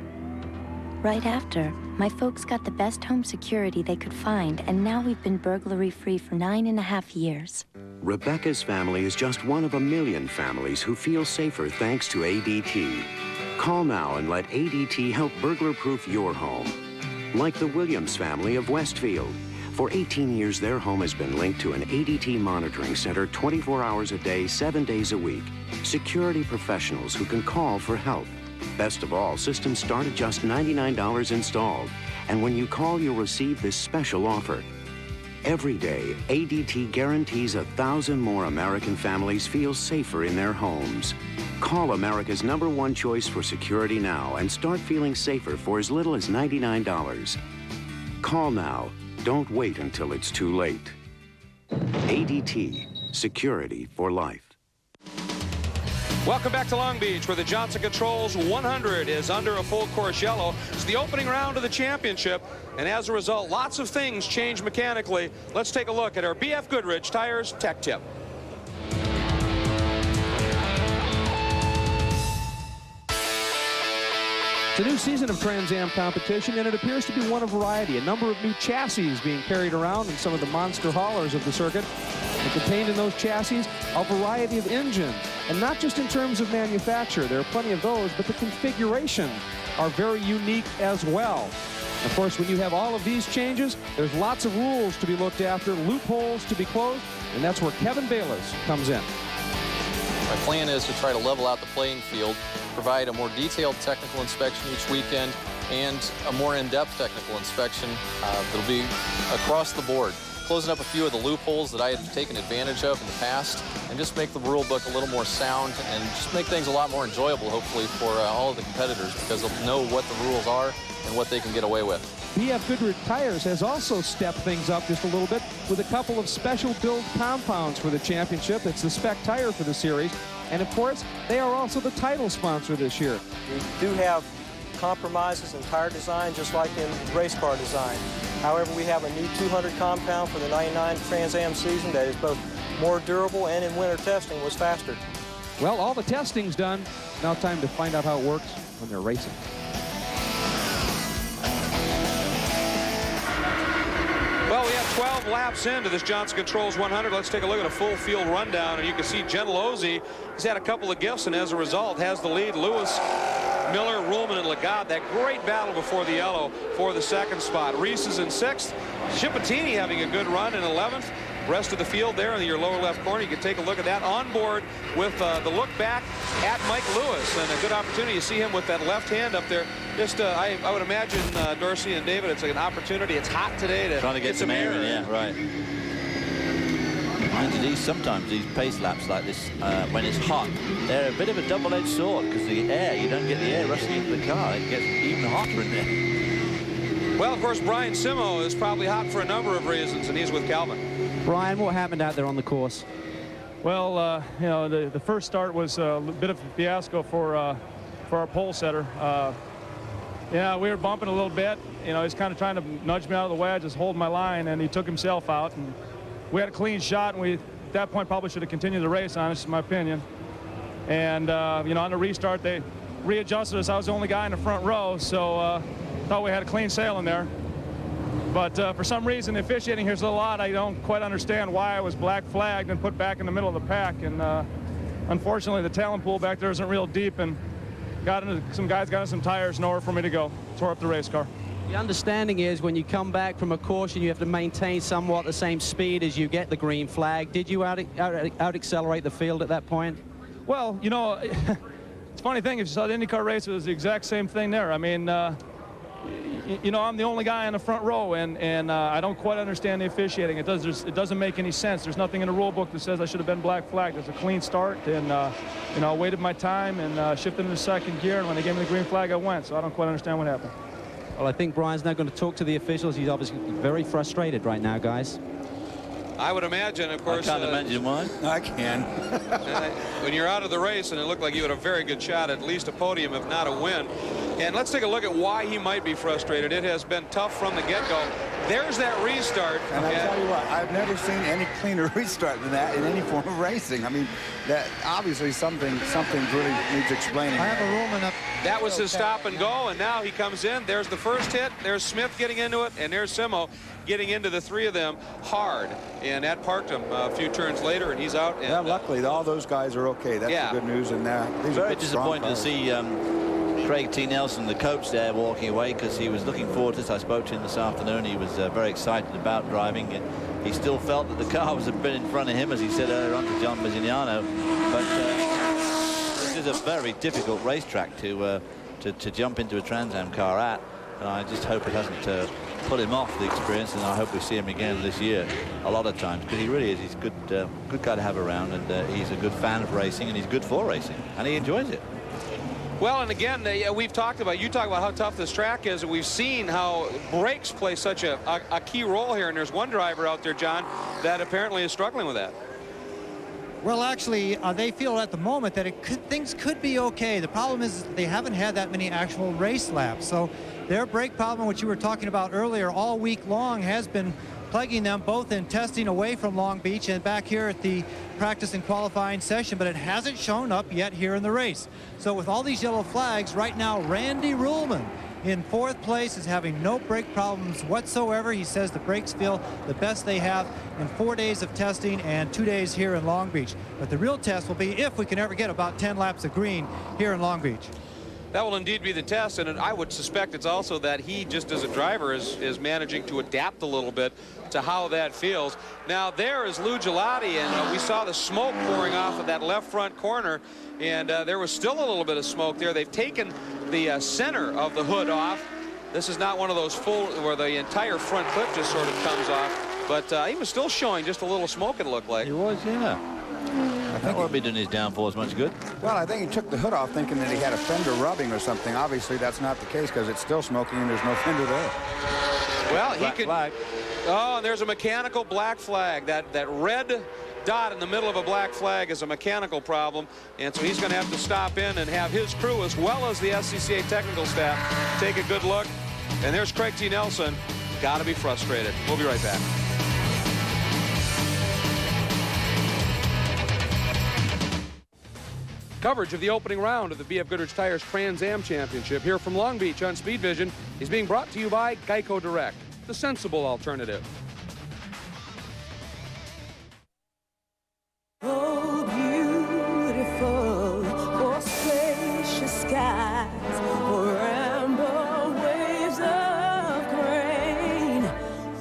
Right after, my folks got the best home security they could find, and now we've been burglary-free for 9.5 years. Rebecca's family is just one of a million families who feel safer thanks to ADT. Call now and let ADT help burglar-proof your home. Like the Williams family of Westfield. For 18 years, their home has been linked to an ADT monitoring center 24 hours a day, 7 days a week. Security professionals who can call for help. Best of all, systems start at just $99 installed. And when you call, you'll receive this special offer. Every day, ADT guarantees 1,000 more American families feel safer in their homes. Call America's #1 choice for security now and start feeling safer for as little as $99. Call now. Don't wait until it's too late. ADT. security for life. Welcome back to Long Beach, where the Johnson Controls 100 is under a full course yellow. It's the opening round of the championship, and as a result, lots of things change mechanically. Let's take a look at our BF Goodrich Tires Tech Tip. It's a new season of Trans Am competition, and it appears to be one of variety. A number of new chassis being carried around in some of the monster haulers of the circuit. And contained in those chassis, a variety of engines. And not just in terms of manufacture, there are plenty of those, but the configuration are very unique as well. Of course, when you have all of these changes, there's lots of rules to be looked after, loopholes to be closed, and that's where Kevin Bayless comes in. My plan is to try to level out the playing field, provide a more detailed technical inspection each weekend, and a more in-depth technical inspection that'll be across the board, closing up a few of the loopholes that I had taken advantage of in the past, and just make the rule book a little more sound and just make things a lot more enjoyable, hopefully, for all of the competitors, because they'll know what the rules are and what they can get away with. BF Goodrich Tires has also stepped things up just a little bit with a couple of special build compounds for the championship. It's the spec tire for the series. And of course, they are also the title sponsor this year. We do have compromises in tire design, just like in race car design. However, we have a new 200 compound for the 99 Trans Am season that is both more durable and in winter testing was faster. Well, all the testing's done. Now time to find out how it works when they're racing. Well, we have 12 laps into this Johnson Controls 100. Let's take a look at a full field rundown, and you can see Gentilozzi has had a couple of gifts, and as a result has the lead. Lewis, Miller, Ruhlman, and Lagat, that great battle before the yellow for the second spot. Reese is in 6th. Schippettini having a good run in 11th. Rest of the field there in your lower left corner. You can take a look at that on board with the look back at Mike Lewis, and a good opportunity to see him with that left hand up there. Just I would imagine, Dorsey and David, it's like an opportunity. It's hot today to trying to get some air in. Yeah, right. And sometimes these pace laps like this, when it's hot, they're a bit of a double-edged sword, because the air, you don't get the air rushing into the car. It gets even hotter in there. Well, of course, Brian Simo is probably hot for a number of reasons, and he's with Calvin. Brian, what happened out there on the course? Well, you know, the first start was a bit of a fiasco for our pole setter. Yeah, we were bumping a little bit. You know, he's kind of trying to nudge me out of the way. I just hold my line, and he took himself out. And we had a clean shot, and we, at that point, probably should have continued the race, honestly, in my opinion. And, you know, on the restart, they readjusted us. I was the only guy in the front row, so thought we had a clean sail in there. But for some reason, the officiating here's a little odd. I don't quite understand why I was black flagged and put back in the middle of the pack. And unfortunately, the talent pool back there isn't real deep, and some guys got into some tires, nowhere for me to go. Tore up the race car. The understanding is when you come back from a caution, you have to maintain somewhat the same speed as you get the green flag. Did you out-accelerate the field at that point? Well, you know, it's a funny thing. If you saw the IndyCar race, it was the exact same thing there. I mean, you know, I'm the only guy in the front row, and I don't quite understand the officiating. It doesn't make any sense. There's nothing in the rule book that says I should have been black flagged. There's a clean start, and you know, I waited my time and shifted into second gear, and when they gave me the green flag, I went. So I don't quite understand what happened. Well, I think Brian's now going to talk to the officials. He's obviously very frustrated right now, guys. I would imagine, of course. I can't imagine why. I can. When you're out of the race, and it looked like you had a very good shot, at least a podium, if not a win. And let's take a look at why he might be frustrated. It has been tough from the get-go. There's that restart. And I tell you what, I've never seen any cleaner restart than that in any form of racing. I mean, that obviously something really needs explaining. I have a Ruhlman up. That was his stop and go, and now he comes in. There's the first hit. There's Smith getting into it, and there's Simo getting into the three of them hard. And that parked him a few turns later, and he's out. And, yeah, luckily, all those guys are okay. That's the good news. And very disappointed to see Craig T. Nelson, the coach there, walking away, because he was looking forward to this. I spoke to him this afternoon. He was very excited about driving. He still felt that the car was a bit in front of him, as he said earlier on to John Bisignano. But this is a very difficult racetrack to jump into a Trans Am car at. And I just hope it hasn't put him off the experience, and I hope we see him again this year a lot of times, because he really is. He's a good guy to have around, and he's a good fan of racing, and he's good for racing, and he enjoys it. Well, and again, you talk about how tough this track is, and we've seen how brakes play such a key role here, and there's one driver out there, John, that apparently is struggling with that. Well, actually, they feel at the moment that things could be okay. The problem is that they haven't had that many actual race laps. So their brake problem, which you were talking about earlier, all week long has been plaguing them both in testing away from Long Beach and back here at the practice and qualifying session, but it hasn't shown up yet here in the race. So with all these yellow flags, right now, Randy Ruhlman in 4th place is having no brake problems whatsoever. He says the brakes feel the best they have in 4 days of testing and 2 days here in Long Beach. But the real test will be if we can ever get about 10 laps of green here in Long Beach. That will indeed be the test, and I would suspect it's also that he, just as a driver, is managing to adapt a little bit to how that feels. Now, there is Lou Gelati, and we saw the smoke pouring off of that left front corner, and there was still a little bit of smoke there. They've taken the center of the hood off. This is not one of those full where the entire front clip just sort of comes off, but he was still showing just a little smoke, it looked like. He was, yeah. That won't be doing his downforce much good. Well, I think he took the hood off thinking that he had a fender rubbing or something. Obviously, that's not the case because it's still smoking and there's no fender there. Well, he could. Flag. Oh, and there's a mechanical black flag. That red dot in the middle of a black flag is a mechanical problem, and so he's going to have to stop in and have his crew, as well as the SCCA technical staff, take a good look. And there's Craig T. Nelson. Got to be frustrated. We'll be right back. Coverage of the opening round of the B.F. Goodrich Tires Trans Am Championship here from Long Beach on Speed Vision is being brought to you by Geico Direct, the sensible alternative. Oh, beautiful, for spacious skies, for amber waves of grain,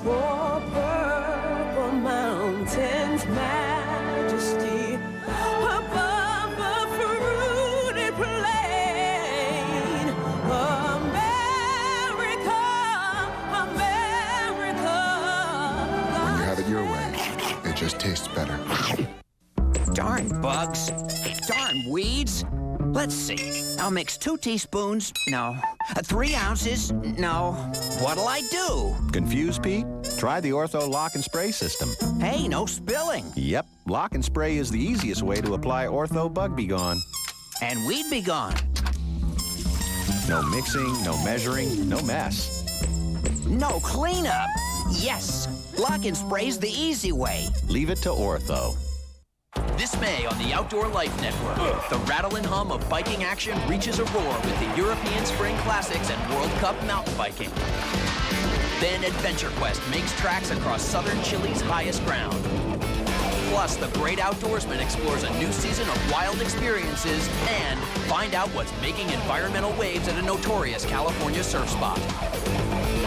for purple mountains, majesty, above the fruity plain. America, America. When you have it your way, it just tastes better. Darn bugs. Darn weeds. Let's see. I'll mix 2 teaspoons. No. 3 ounces. No. What'll I do? Confused, Pete? Try the Ortho Lock and Spray system. Hey, no spilling. Yep. Lock and Spray is the easiest way to apply Ortho Bug Be Gone. And weed be gone. No mixing, no measuring, no mess. No cleanup. Yes. Lock and Spray's the easy way. Leave it to Ortho. This May on the Outdoor Life Network, the rattle and hum of biking action reaches a roar with the European Spring Classics and World Cup mountain biking. Then Adventure Quest makes tracks across southern Chile's highest ground. Plus, the great outdoorsman explores a new season of wild experiences and find out what's making environmental waves at a notorious California surf spot.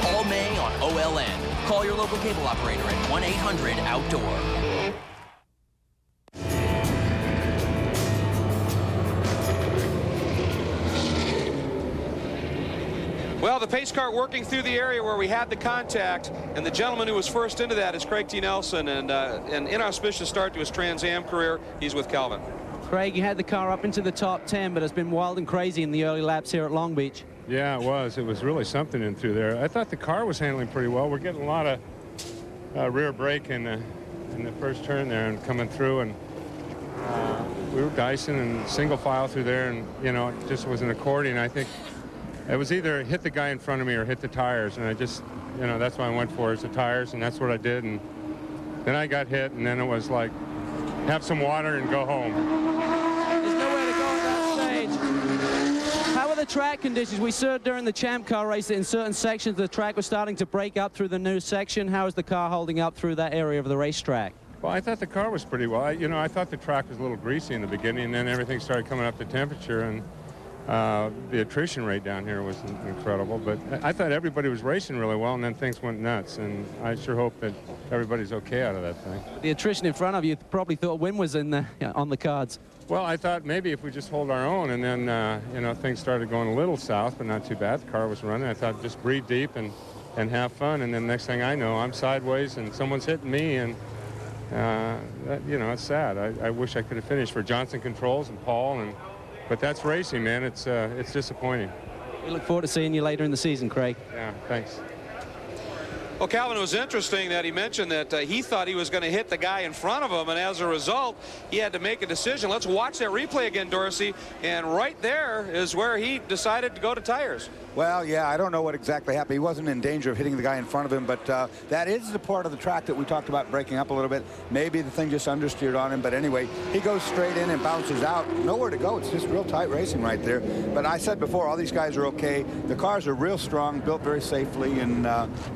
All May on OLN. Call your local cable operator at 1-800-OUTDOOR. Well, the pace car working through the area where we had the contact, and the gentleman who was first into that is Craig T. Nelson, and an inauspicious start to his Trans Am career. He's with Calvin. Craig, you had the car up into the top 10, but it's been wild and crazy in the early laps here at Long Beach. Yeah, it was. It was really something in through there. I thought the car was handling pretty well. We're getting a lot of rear brake in the first turn there and coming through, and we were dicing and single file through there, and, you know, it just was an accordion. I think it was either hit the guy in front of me or hit the tires, and I just, you know, that's what I went for, is the tires, and that's what I did. And then I got hit, and then it was like, have some water and go home. There's nowhere to go at that stage. How are the track conditions? We saw during the Champ Car race that in certain sections the track was starting to break up through the new section. How is the car holding up through that area of the racetrack? Well, I thought the car was pretty well. I thought the track was a little greasy in the beginning, and then everything started coming up to temperature, and the attrition rate down here was incredible. But I thought everybody was racing really well, and then things went nuts, and I sure hope that everybody's okay out of that thing. The attrition in front of you probably thought a win was on the cards. Well, I thought maybe if we just hold our own, and then things started going a little south, but not too bad. The car was running. I thought just breathe deep and have fun, and then next thing I know, I'm sideways and someone's hitting me, and it's sad. I wish I could have finished for Johnson Controls and Paul, but that's racing, man. It's disappointing. We look forward to seeing you later in the season, Craig. Yeah, thanks. Well, Calvin, it was interesting that he mentioned that he thought he was going to hit the guy in front of him, and as a result, he had to make a decision. Let's watch that replay again, Dorsey, and right there is where he decided to go to tires. Well, yeah, I don't know what exactly happened. He wasn't in danger of hitting the guy in front of him, but that is the part of the track that we talked about breaking up a little bit. Maybe the thing just understeered on him, but anyway, he goes straight in and bounces out. Nowhere to go. It's just real tight racing right there. But I said before, all these guys are okay. The cars are real strong, built very safely, and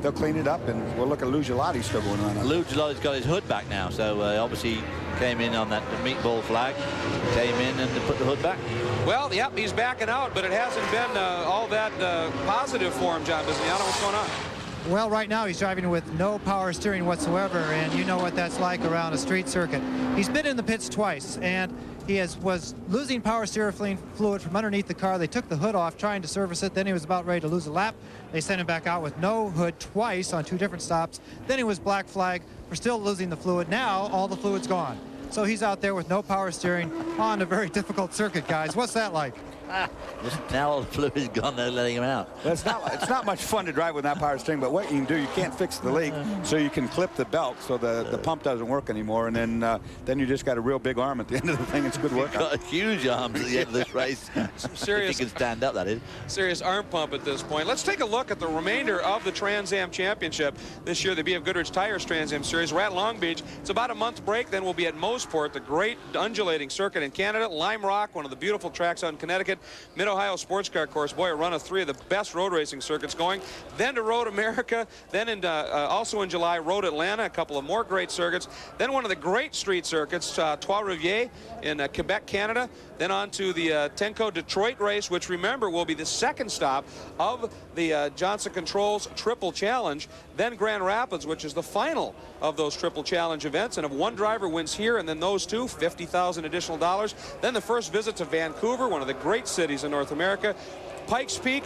they'll clean it up, and we'll look at Lou Gelati's still going on. Lou Gelati's got his hood back now, so obviously came in on that meatball flag, came in and put the hood back. Well, yep, he's backing out, but it hasn't been all that positive for him, John Bizignano. What's going on? Well, right now he's driving with no power steering whatsoever, and you know what that's like around a street circuit. He's been in the pits twice, and he was losing power steering fluid from underneath the car. They took the hood off trying to service it. Then he was about ready to lose a lap. They sent him back out with no hood twice on 2 different stops. Then he was black flag for still losing the fluid. Now all the fluid's gone. So he's out there with no power steering on a very difficult circuit, guys. What's that like? Now all the fluid is gone, they're letting him out. Well, it's not much fun to drive with that power steering, but what you can do, you can't fix the leak, so you can clip the belt so the pump doesn't work anymore, and then you just got a real big arm at the end of the thing. It's good work. Got huge arms at the end of this race. Some serious, if he can stand up, that is. Serious arm pump at this point. Let's take a look at the remainder of the Trans Am Championship this year, the B.F. Goodrich Tires Trans Am Series. We're at Long Beach. It's about a month break. Then we'll be at Moseport, the great undulating circuit in Canada. Lime Rock, one of the beautiful tracks out in Connecticut. Mid-Ohio Sports Car Course, boy, a run of 3 of the best road racing circuits going. Then to Road America, then also in July, Road Atlanta, a couple of more great circuits. Then one of the great street circuits, Trois-Rivières in Quebec, Canada. Then on to the Tenco Detroit race, which, remember, will be the second stop of the Johnson Controls Triple Challenge. Then Grand Rapids, which is the final of those Triple Challenge events. And if one driver wins here and then those two, $50,000 additional dollars. Then the first visit to Vancouver, one of the great cities in North America. Pikes Peak,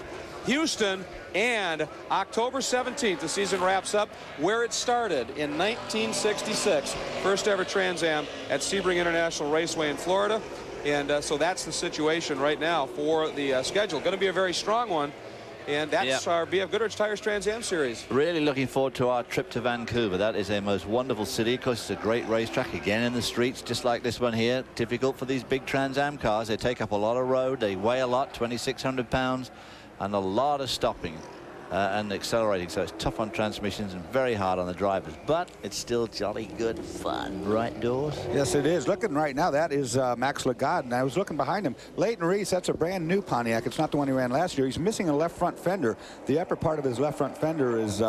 Houston, and October 17th, the season wraps up where it started in 1966. First ever Trans Am at Sebring International Raceway in Florida. And so that's the situation right now for the schedule. Going to be a very strong one. And that's our B.F. Goodrich Tires Trans Am Series. Really looking forward to our trip to Vancouver. That is a most wonderful city. Of course, it's a great racetrack, again in the streets, just like this one here. Difficult for these big Trans Am cars. They take up a lot of road. They weigh a lot, 2,600 pounds, and a lot of stopping and accelerating. So it's tough on transmissions and very hard on the drivers. But it's still jolly good fun, right, Dawes? Yes, it is. Looking right now, that is Max Legade, and I was looking behind him. Leighton Reese, that's a brand new Pontiac. It's not the one he ran last year. He's missing a left front fender. The upper part of his left front fender is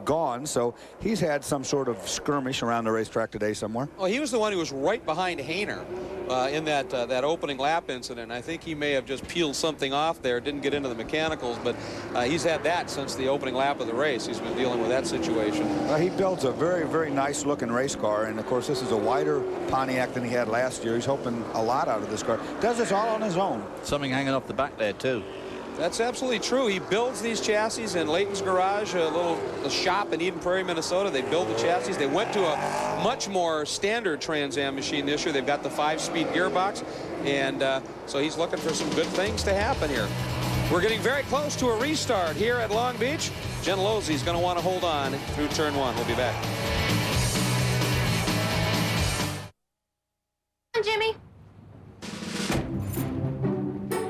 gone, so he's had some sort of skirmish around the racetrack today somewhere. Well, he was the one who was right behind Hayner in that opening lap incident. I think he may have just peeled something off there, didn't get into the mechanicals, but he's had that since the opening lap of the race. He's been dealing with that situation. He builds a very, very nice looking race car, and of course this is a wider Pontiac than he had last year. He's hoping a lot out of this car. Does this all on his own. Something hanging off the back there too. That's absolutely true. He builds these chassis in Leighton's garage, a shop in Eden Prairie, Minnesota. They build the chassis. They went to a much more standard Trans Am machine this year. They've got the 5-speed gearbox, and so he's looking for some good things to happen here. We're getting very close to a restart here at Long Beach. Gentilozzi is going to want to hold on through turn 1. We'll be back. Jimmy.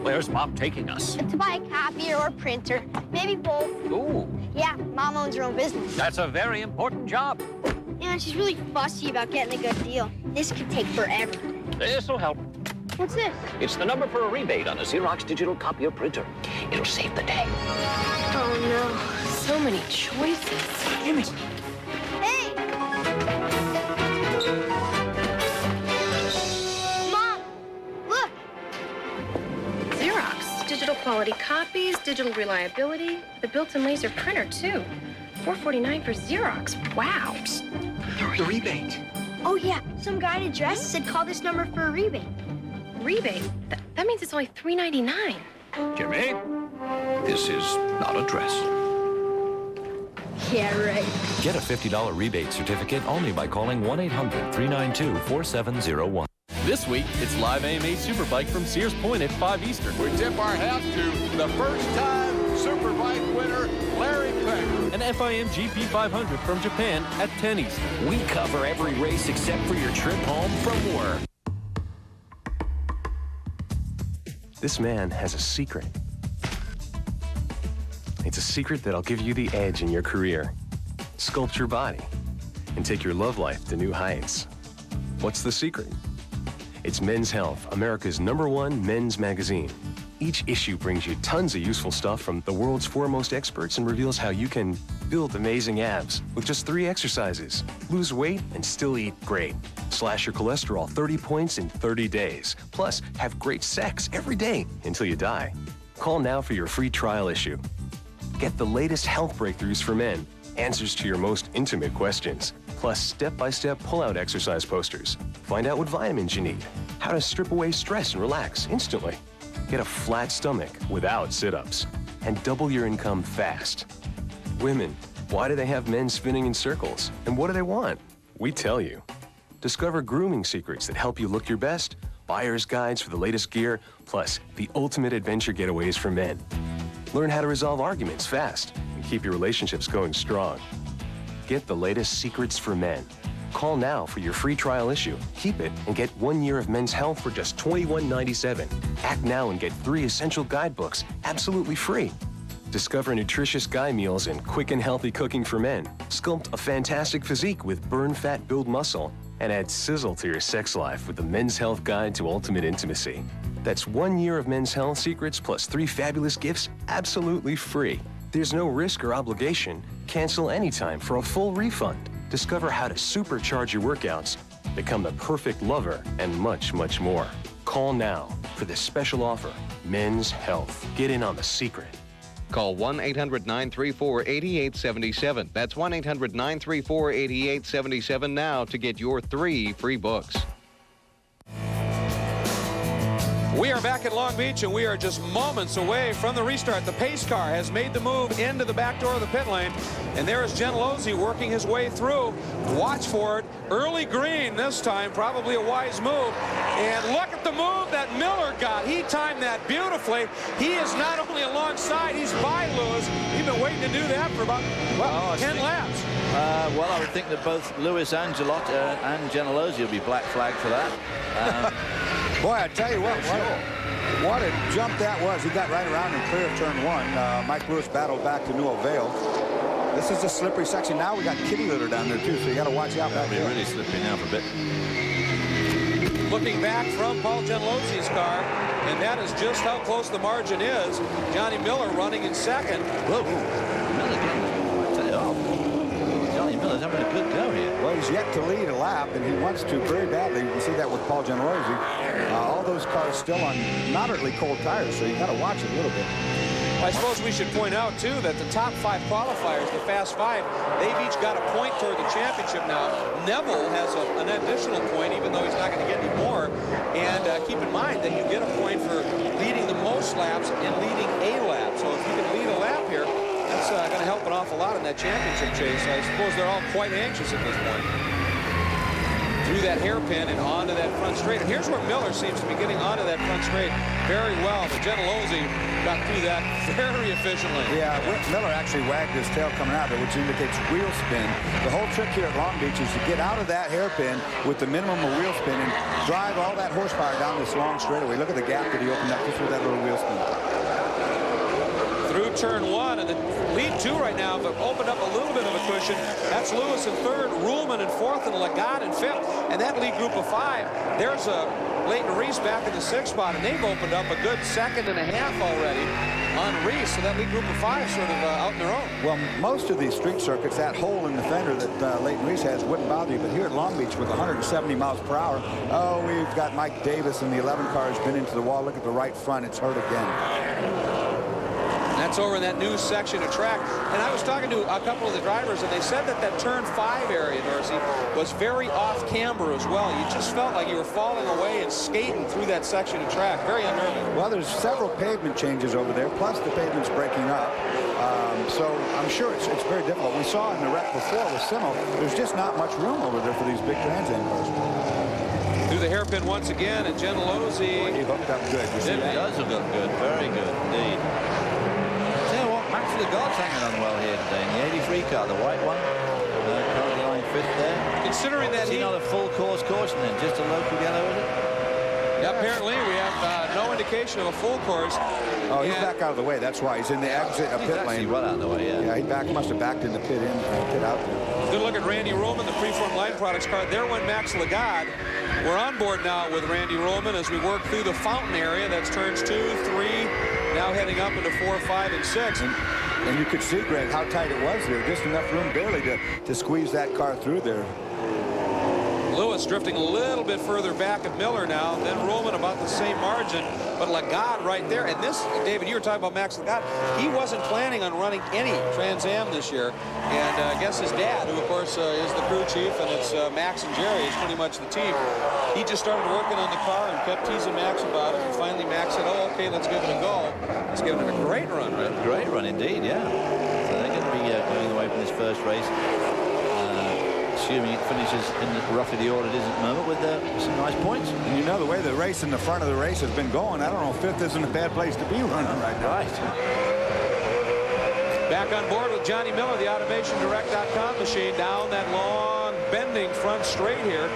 Where's Mom taking us? To buy a copier or printer. Maybe both. Ooh. Yeah, Mom owns her own business. That's a very important job. Yeah, and she's really fussy about getting a good deal. This could take forever. This'll help. What's this? It's the number for a rebate on a Xerox digital copier printer. It'll save the day. Oh, no. So many choices. Jimmy. Hey! Mom, look! Xerox. Digital quality copies, digital reliability, the built-in laser printer, too. $4.49 for Xerox. Wow. Psst. The rebate. Oh, yeah. Some guy in a dress said call this number for a rebate. Rebate? That means it's only $3.99. Jimmy, this is not a dress. Yeah, right. Get a $50 rebate certificate only by calling 1-800-392-4701. This week, it's Live AMA Superbike from Sears Point at 5 Eastern. We tip our hat to the first-time Superbike winner, Larry Peck. and FIM GP 500 from Japan at 10 Eastern. We cover every race except for your trip home from work. This man has a secret. It's a secret that'll give you the edge in your career, sculpt your body, and take your love life to new heights. What's the secret? It's Men's Health, America's #1 men's magazine. Each issue brings you tons of useful stuff from the world's foremost experts and reveals how you can build amazing abs with just 3 exercises, lose weight, and still eat great. Slash your cholesterol 30 points in 30 days. Plus, have great sex every day until you die. Call now for your free trial issue. Get the latest health breakthroughs for men, answers to your most intimate questions, plus step-by-step pull-out exercise posters. Find out what vitamins you need, how to strip away stress and relax instantly. Get a flat stomach without sit-ups, and double your income fast. Women, why do they have men spinning in circles? And what do they want? We tell you. Discover grooming secrets that help you look your best, buyer's guides for the latest gear, plus the ultimate adventure getaways for men. Learn how to resolve arguments fast and keep your relationships going strong. Get the latest secrets for men. Call now for your free trial issue. Keep it and get 1 year of Men's Health for just $21.97. Act now and get 3 essential guidebooks absolutely free. Discover nutritious guy meals and quick and healthy cooking for men. Sculpt a fantastic physique with burn fat, build muscle, and add sizzle to your sex life with the Men's Health Guide to Ultimate Intimacy. That's 1 year of Men's Health secrets plus 3 fabulous gifts absolutely free. There's no risk or obligation. Cancel anytime for a full refund. Discover how to supercharge your workouts, become the perfect lover, and much, much more. Call now for this special offer, Men's Health. Get in on the secret. Call 1-800-934-8877. That's 1-800-934-8877 now to get your 3 free books. We are back at Long Beach, and we are just moments away from the restart. The pace car has made the move into the back door of the pit lane, and there is Gentilozzi working his way through. Watch for it. Early green this time, probably a wise move. And look at the move that Miller got. He timed that beautifully. He is not only alongside, he's by Lewis. He's been waiting to do that for about, 10 laps. Well, I would think that both Lewis and Gentilozzi will be black flagged for that. Boy, I tell you what a jump that was. He got right around and clear of turn 1. Mike Lewis battled back to Newell Vale. This is a slippery section. Now we got kitty litter down there, too, so you got to watch out. That'll be really slippery now for a bit. Looking back from Paul Gentilozzi's car, and that is just how close the margin is. Johnny Miller running in second. Whoa. Miller getting, I tell you, Johnny Miller's having a good go here. Well, he's yet to lead a lap, and he wants to very badly. You can see that with Paul Gentilozzi. All those cars still on moderately cold tires, so you got to watch it a little bit. I suppose we should point out, too, that the top 5 qualifiers, the Fast 5, they've each got a point toward the championship now. Neville has an additional point, even though he's not going to get any more. And keep in mind that you get a point for leading the most laps and leading a lap. So if you can lead a lap here, that's going to help an awful lot in that championship chase. I suppose they're all quite anxious at this point. Through that hairpin and onto that front straight. And here's where Miller seems to be getting onto that front straight very well. But Gentilozzi got through that very efficiently. Yeah, Miller actually wagged his tail coming out there, which indicates wheel spin. The whole trick here at Long Beach is to get out of that hairpin with the minimum of wheel spin and drive all that horsepower down this long straightaway. Look at the gap that he opened up just with that little wheel spin. Through turn 1, and the lead 2 right now, but opened up a little bit of a cushion. That's Lewis in 3rd, Ruhlman in 4th, and Lagat in 5th. And that lead group of 5, there's Leighton Reese back in the 6th spot, and they've opened up a good 2.5 seconds already on Reese. So that lead group of 5 sort of out on their own. Well, most of these street circuits, that hole in the fender that Leighton Reese has wouldn't bother you. But here at Long Beach with 170 miles per hour, oh, we've got Mike Davis in the 11 car has been into the wall. Look at the right front. It's hurt again. That's over in that new section of track. And I was talking to a couple of the drivers, and they said that that turn 5 area, Dorsey, was very off camber as well. You just felt like you were falling away and skating through that section of track. Very unnerving. Well, there's several pavement changes over there, plus the pavement's breaking up. So I'm sure it's very difficult. We saw in the wreck before with Simmel, there's just not much room over there for these big Trans Am cars. Through the hairpin once again, and Gentilozzi. He hooked up good. It does hook up good. Very good indeed. Most of the guards hanging on well here today. In the 83 car, the white one, currently lying 5th there. Considering that he's not a full course caution then, just a local yellow, is it? Yeah, apparently we have no indication of a full course. Oh, he's back out of the way. That's why he's in the exit of pit lane. Right out of the way, yeah. Yeah, he must have backed in the pit out there. Good look at Randy Roman, the Preform Line Products car. There went Max Lagarde. We're on board now with Randy Roman as we work through the fountain area. That's turns 2, 3, now heading up into 4, 5, and 6. And you could see, Greg, how tight it was there. Just enough room barely to squeeze that car through there. Lewis drifting a little bit further back at Miller now, then Roman about the same margin, but Lagarde right there. And this, David, you were talking about Max Lagarde. He wasn't planning on running any Trans Am this year, and I guess his dad, who of course is the crew chief, and it's Max and Jerry is pretty much the team. He just started working on the car and kept teasing Max about it, and finally Max said, "Oh, okay, let's give it a go." He's given it a great run, right? Great run indeed, yeah. So they're going to be going away from this first race. Assuming it finishes in roughly the order it is at the moment with some nice points. And you know the way the race in the front of the race has been going, I don't know, 5th isn't a bad place to be running right now. Right. Back on board with Johnny Miller, the AutomationDirect.com machine, down that long bending front straight here.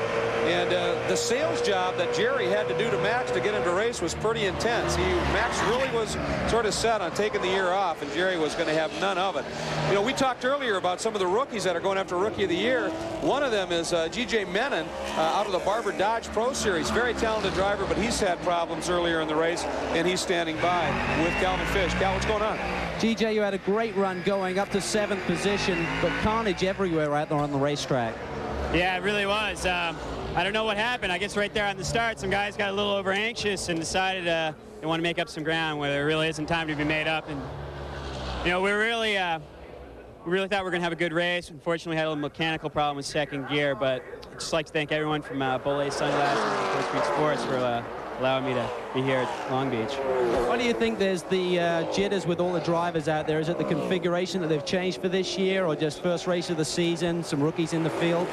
And the sales job that Jerry had to do to Max to get him to race was pretty intense. Max really was sort of set on taking the year off, and Jerry was going to have none of it. You know, we talked earlier about some of the rookies that are going after Rookie of the Year. One of them is G.J. Menon out of the Barber Dodge Pro Series. Very talented driver, but he's had problems earlier in the race, and he's standing by with Calvin Fish. Cal, what's going on? GJ, you had a great run going up to 7th position, but carnage everywhere out there on the racetrack. Yeah, it really was. I don't know what happened. I guess right there on the start, some guys got a little over anxious and decided they want to make up some ground where there really isn't time to be made up. And you know, we really thought we were going to have a good race. Unfortunately, we had a little mechanical problem with second gear. But I'd just like to thank everyone from Bolle Sunglasses and Coach Street Sports for allowing me to be here at Long Beach. Why do you think there's the jitters with all the drivers out there? Is it the configuration that they've changed for this year, or just first race of the season, some rookies in the field?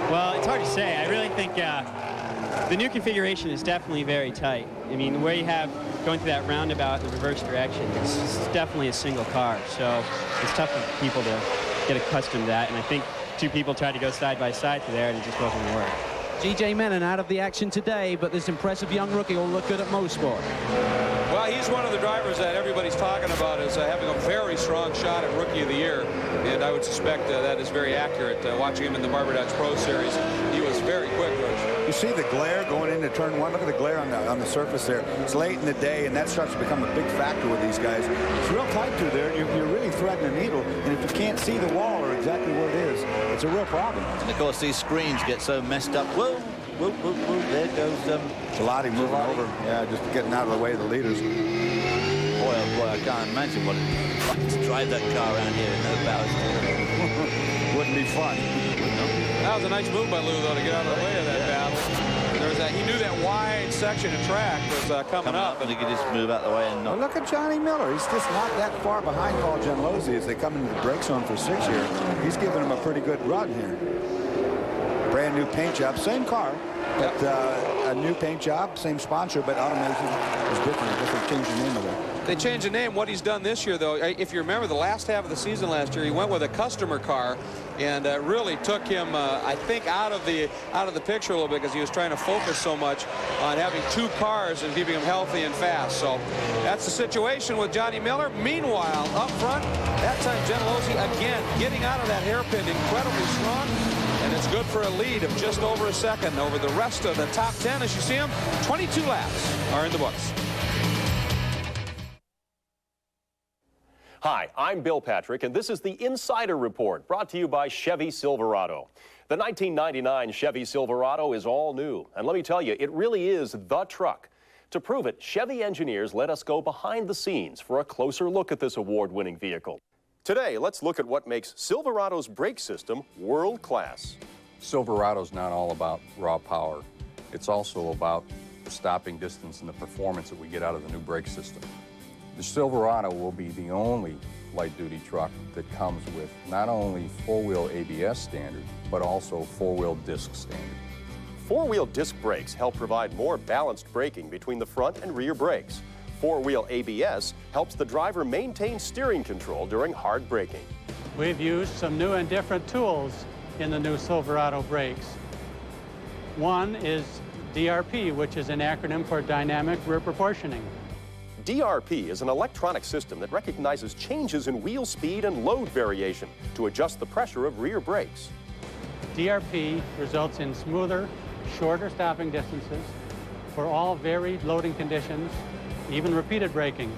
Well, it's hard to say. I really think the new configuration is definitely very tight. I mean, where you have going through that roundabout in the reverse direction, it's definitely a single car. So it's tough for people to get accustomed to that. And I think two people tried to go side by side through there, and it just wasn't going to work. G.J. Menon out of the action today, but this impressive young rookie will look good at Mosport. Well, he's one of the drivers that everybody's talking about as having a very strong shot at Rookie of the Year, and I would suspect that is very accurate. Watching him in the Barber Dodge Pro Series, he was very quick, Rich. You see the glare going into turn 1. Look at the glare on the surface there. It's late in the day, and that starts to become a big factor with these guys. It's real tight through there, and you're really threading a needle, and if you can't see the wall or exactly where it is, it's a real problem. And of course, these screens get so messed up. Whoa, whoa, whoa, whoa. There goes Gelati moving over. Yeah, just getting out of the way of the leaders. Boy, oh boy, I can't imagine what it's like to drive that car around here with no ballast. Wouldn't be fun. That was a nice move by Lou, though, to get out of the way of that battle. He knew that wide section of track was coming up. And he could just move out the way and not. Well, look at Johnny Miller. He's just not that far behind Paul Gentilozzi as they come into the brake zone for 6 here. He's giving him a pretty good run here. Brand new paint job, same car, but a new paint job, same sponsor, but automation is different. I guess they changed the name of it. They changed the name. What he's done this year, though, if you remember the last half of the season last year, he went with a customer car and really took him, I think, out of the picture a little bit because he was trying to focus so much on having 2 cars and keeping him healthy and fast. So that's the situation with Johnny Miller. Meanwhile, up front, that time Gentilozzi again getting out of that hairpin incredibly strong. And it's good for a lead of just over a second over the rest of the top 10. As you see them, 22 laps are in the books. Hi, I'm Bill Patrick, and this is the Insider Report, brought to you by Chevy Silverado. The 1999 Chevy Silverado is all new, and let me tell you, it really is the truck. To prove it, Chevy engineers let us go behind the scenes for a closer look at this award-winning vehicle. Today, let's look at what makes Silverado's brake system world-class. Silverado's not all about raw power. It's also about stopping distance and the performance that we get out of the new brake system. The Silverado will be the only light-duty truck that comes with not only four-wheel ABS standard, but also four-wheel disc standard. Four-wheel disc brakes help provide more balanced braking between the front and rear brakes. Four-wheel ABS helps the driver maintain steering control during hard braking. We've used some new and different tools in the new Silverado brakes. One is DRP, which is an acronym for Dynamic Rear Proportioning. DRP is an electronic system that recognizes changes in wheel speed and load variation to adjust the pressure of rear brakes. DRP results in smoother, shorter stopping distances for all varied loading conditions, even repeated braking.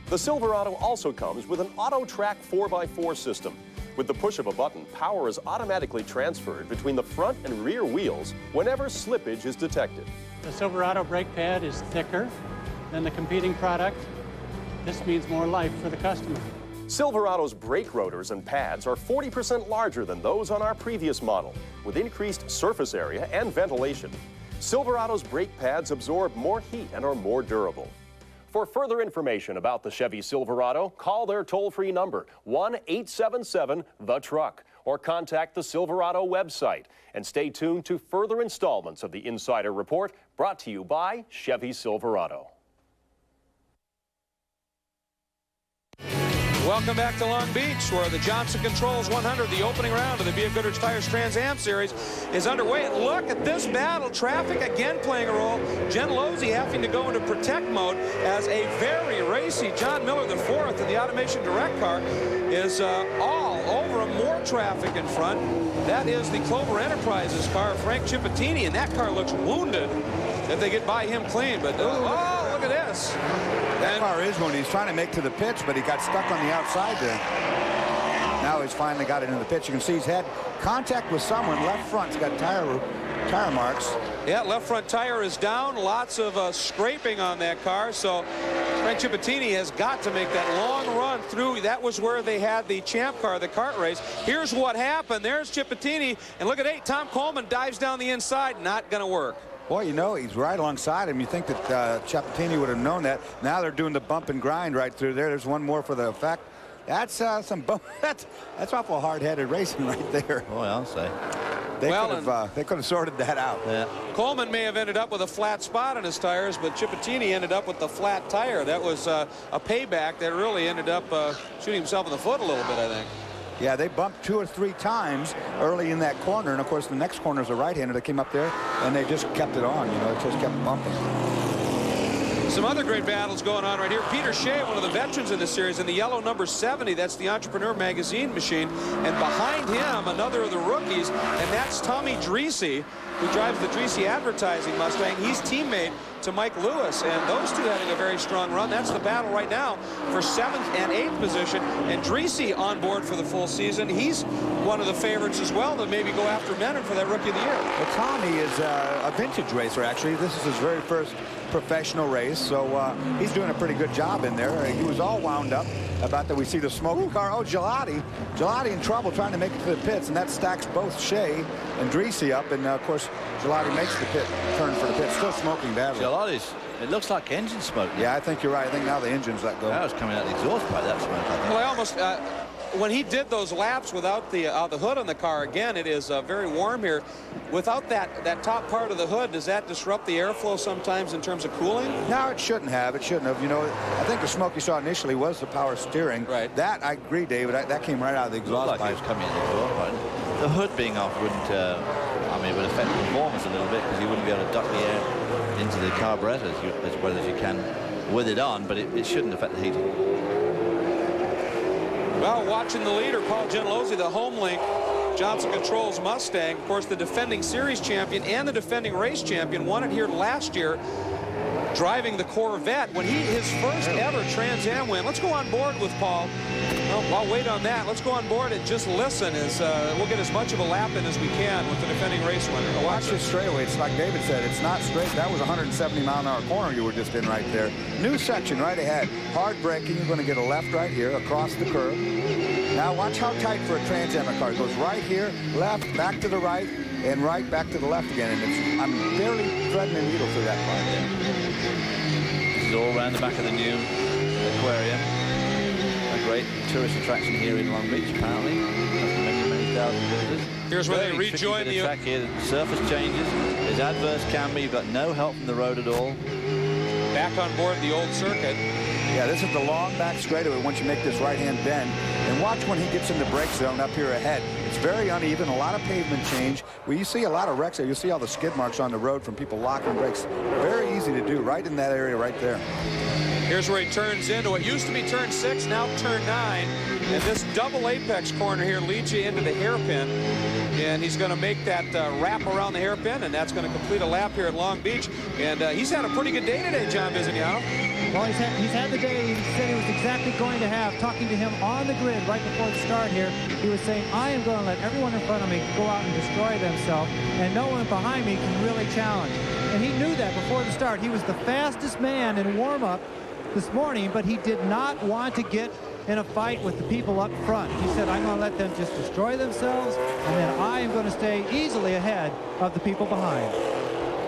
The Silverado also comes with an auto-track 4x4 system. With the push of a button, power is automatically transferred between the front and rear wheels whenever slippage is detected. The Silverado brake pad is thicker than the competing product. This means more life for the customer. Silverado's brake rotors and pads are 40% larger than those on our previous model, with increased surface area and ventilation. Silverado's brake pads absorb more heat and are more durable. For further information about the Chevy Silverado, call their toll-free number, 1-877-THE-TRUCK, or contact the Silverado website. And stay tuned to further installments of the Insider Report, brought to you by Chevy Silverado. Welcome back to Long Beach, where the Johnson Controls 100, the opening round of the B.F. Goodrich Tires Trans Am Series, is underway. And look at this battle. Traffic again playing a role. Gentilozzi having to go into protect mode as a very racy John Miller IV in the Automation Direct car is all over him. More traffic in front. That is the Clover Enterprises car, Frank Cipottini, and that car looks wounded if they get by him clean. But, oh, look at this. That car is wounded. He's trying to make to the pitch, but he got stuck on the outside there. Now he's finally got it in the pitch. You can see he's had contact with someone. Left front's got tire marks. Yeah, left front tire is down. Lots of scraping on that car. So Frank Cipottini has got to make that long run through. That was where they had the champ car, the kart race. Here's what happened. There's Cipottini. And look at 8. Tom Coleman dives down the inside. Not going to work. Boy, you know, he's right alongside him. You think that Cipottini would have known that. Now they're doing the bump and grind right through there. There's one more for the effect. That's some bump. That's awful hard-headed racing right there. Boy, I'll say. They could have sorted that out. Yeah. Coleman may have ended up with a flat spot on his tires, but Cipottini ended up with the flat tire. That was a payback that really ended up shooting himself in the foot a little bit, I think. Yeah, they bumped 2 or 3 times early in that corner, and of course the next corner is a right-hander that came up there, and they just kept it on. You know, it just kept bumping. Some other great battles going on right here. Peter Shea, one of the veterans in this series, in the yellow number 70. That's the Entrepreneur Magazine machine. And behind him, another of the rookies, and that's Tommy Dreese, who drives the Dreese Advertising Mustang. He's teammate to Mike Lewis, and those two having a very strong run. That's the battle right now for 7th and 8th position. And Dreese on board for the full season. He's one of the favorites as well to maybe go after Menon for that Rookie of the Year. Well, Tommy is a vintage racer, actually. This is his very first professional race, so he's doing a pretty good job in there. He was all wound up about that. We see the smoking car. Oh, Gelati in trouble trying to make it to the pits, and that stacks both Shea and Dreese up, and of course Gelati makes the turn for the pit. Still smoking badly. Gelati's, it looks like engine smoke. Yeah, I think you're right. I think now the engine's let go. That was coming out the exhaust pipe, that smoke, I think. Well, I almost when he did those laps without the hood on the car, again, it is very warm here. Without that top part of the hood, does that disrupt the airflow sometimes in terms of cooling? No, it shouldn't have. It shouldn't have. You know, I think the smoke you saw initially was the power steering. Right. That, I agree, David. That came right out of the exhaust pipe. It was coming in the exhaust pipe. The hood being off wouldn't, I mean, it would affect the performance a little bit because you wouldn't be able to duct the air into the carburetor as well as you can with it on, but it shouldn't affect the heating. Well, watching the leader, Paul Gentilozzi, the home link Johnson Controls Mustang, of course, the defending series champion and the defending race champion, won it here last year, driving the Corvette when his first ever Trans Am win. Let's go on board with Paul. Well, I'll wait on that. Let's go on board and just listen as we'll get as much of a lap in as we can with the defending race winner. Watch this straightaway. It's like David said, it's not straight. That was a 170-mile-an-hour corner you were just in right there. New section right ahead. Hard braking. You're going to get a left right here across the curve. Now watch how tight for a Trans Am car. It goes right here, left, back to the right, and right back to the left again. And I'm barely threading the needle through that part there. This is all around the back of the new aquarium. A great tourist attraction here in Long Beach, apparently. Many thousand visitors. Here's where they rejoin the track here. The surface changes. There's adverse camber. You've got no help from the road at all. back on board the old circuit. Yeah, this is the long back straightaway once you make this right-hand bend. And watch when he gets in the brake zone up here ahead. It's very uneven, a lot of pavement change. Well, you see a lot of wrecks there. You see all the skid marks on the road from people locking brakes. Very easy to do right in that area right there. Here's where he turns into what used to be turn 6, now turn 9. And this double apex corner here leads you into the hairpin. And he's going to make that wrap around the hairpin, and that's going to complete a lap here at Long Beach. And he's had a pretty good day today, John Bizignano. Well, he's had the day he said he was exactly going to have. Talking to him on the grid right before the start here, he was saying, I am going to let everyone in front of me go out and destroy themselves, and no one behind me can really challenge. And he knew that before the start. He was the fastest man in warm-up this morning, but he did not want to get in a fight with the people up front. He said, I'm going to let them just destroy themselves, and then I am going to stay easily ahead of the people behind.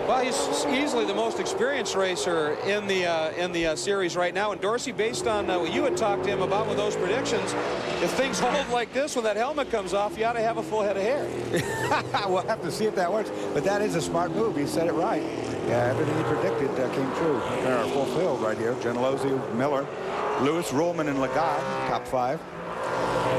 Well, he's easily the most experienced racer in the series right now. And Dorsey, based on what you had talked to him about with those predictions, if things hold like this when that helmet comes off, you ought to have a full head of hair. We'll have to see if that works. But that is a smart move. He said it right. Yeah, everything he predicted came true. They're fulfilled right here. Gentilozzi, Miller, Lewis, Ruhlman, and Lagarde, top 5.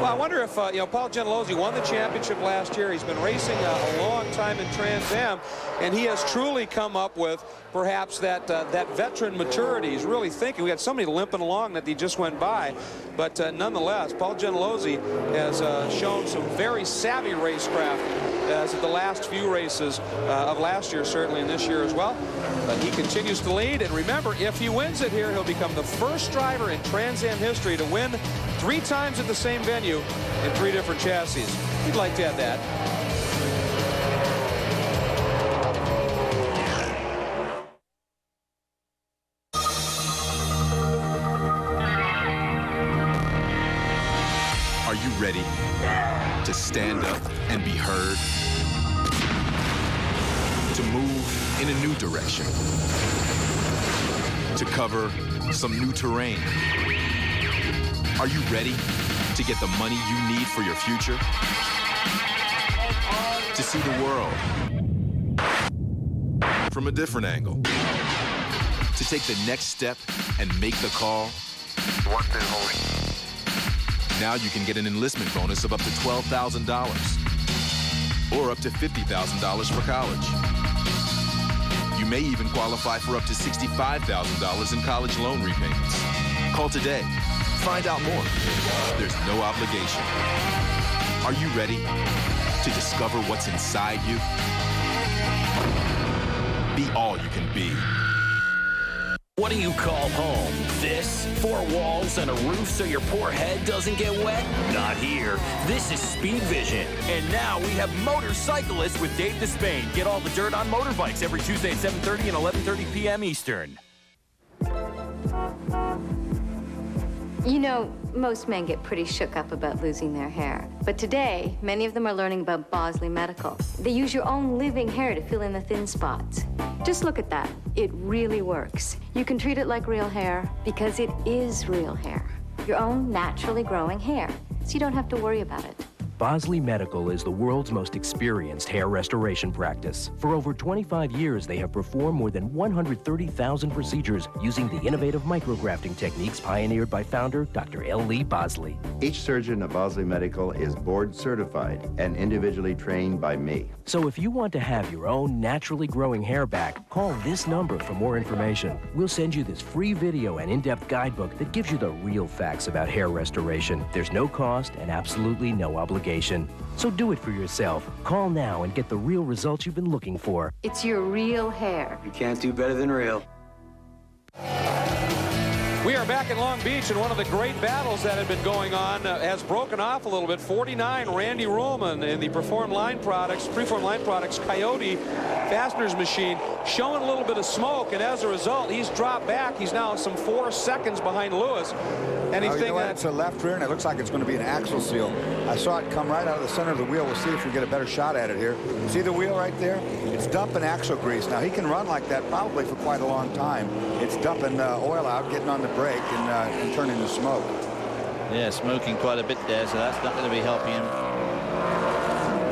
Well, I wonder if, you know, Paul Gentilozzi won the championship last year. He's been racing a long time in Trans Am, and he has truly come up with perhaps that veteran maturity. He's really thinking. We had somebody limping along that he just went by, but nonetheless, Paul Gentilozzi has shown some very savvy racecraft as at the last few races of last year, certainly, and this year as well. But he continues to lead, and remember, if he wins it here, he'll become the first driver in Trans Am history to win 3 times at the same venue in 3 different chassis. He'd like to add that. Are you ready to stand up and be heard? To move in a new direction? To cover some new terrain? Are you ready to get the money you need for your future? To see the world from a different angle? To take the next step and make the call? Now you can get an enlistment bonus of up to $12,000 or up to $50,000 for college. You may even qualify for up to $65,000 in college loan repayments. Call today. Find out more. There's no obligation. Are you ready to discover what's inside you? Be all you can be. What do you call home? This? 4 walls and a roof so your poor head doesn't get wet? Not here. This is Speed Vision. And now we have Motorcyclists with Dave Despain. Get all the dirt on motorbikes every Tuesday at 7:30 and 11:30 p.m. Eastern. You know, most men get pretty shook up about losing their hair. But today, many of them are learning about Bosley Medical. They use your own living hair to fill in the thin spots. Just look at that. It really works. You can treat it like real hair because it is real hair. Your own naturally growing hair. So you don't have to worry about it. Bosley Medical is the world's most experienced hair restoration practice. For over 25 years, they have performed more than 130,000 procedures using the innovative micrografting techniques pioneered by founder Dr. L. Lee Bosley. Each surgeon at Bosley Medical is board certified and individually trained by me. So if you want to have your own naturally growing hair back, call this number for more information. We'll send you this free video and in-depth guidebook that gives you the real facts about hair restoration. There's no cost and absolutely no obligation. So do it for yourself. Call now and get the real results you've been looking for. It's your real hair. You can't do better than real. We are back in Long Beach, and one of the great battles that had been going on has broken off a little bit. 49, Randy Ruhlman in the Preformed Line Products Coyote Fasteners machine, showing a little bit of smoke, and as a result, he's dropped back. He's now some 4 seconds behind Lewis. Anything you know, it's a left rear, and it looks like it's going to be an axle seal. I saw it come right out of the center of the wheel. We'll see if we get a better shot at it here. See the wheel right there? It's dumping axle grease. Now, he can run like that probably for quite a long time. It's dumping oil out, getting on the brake, and turning to smoke. Yeah, smoking quite a bit there, so that's not going to be helping him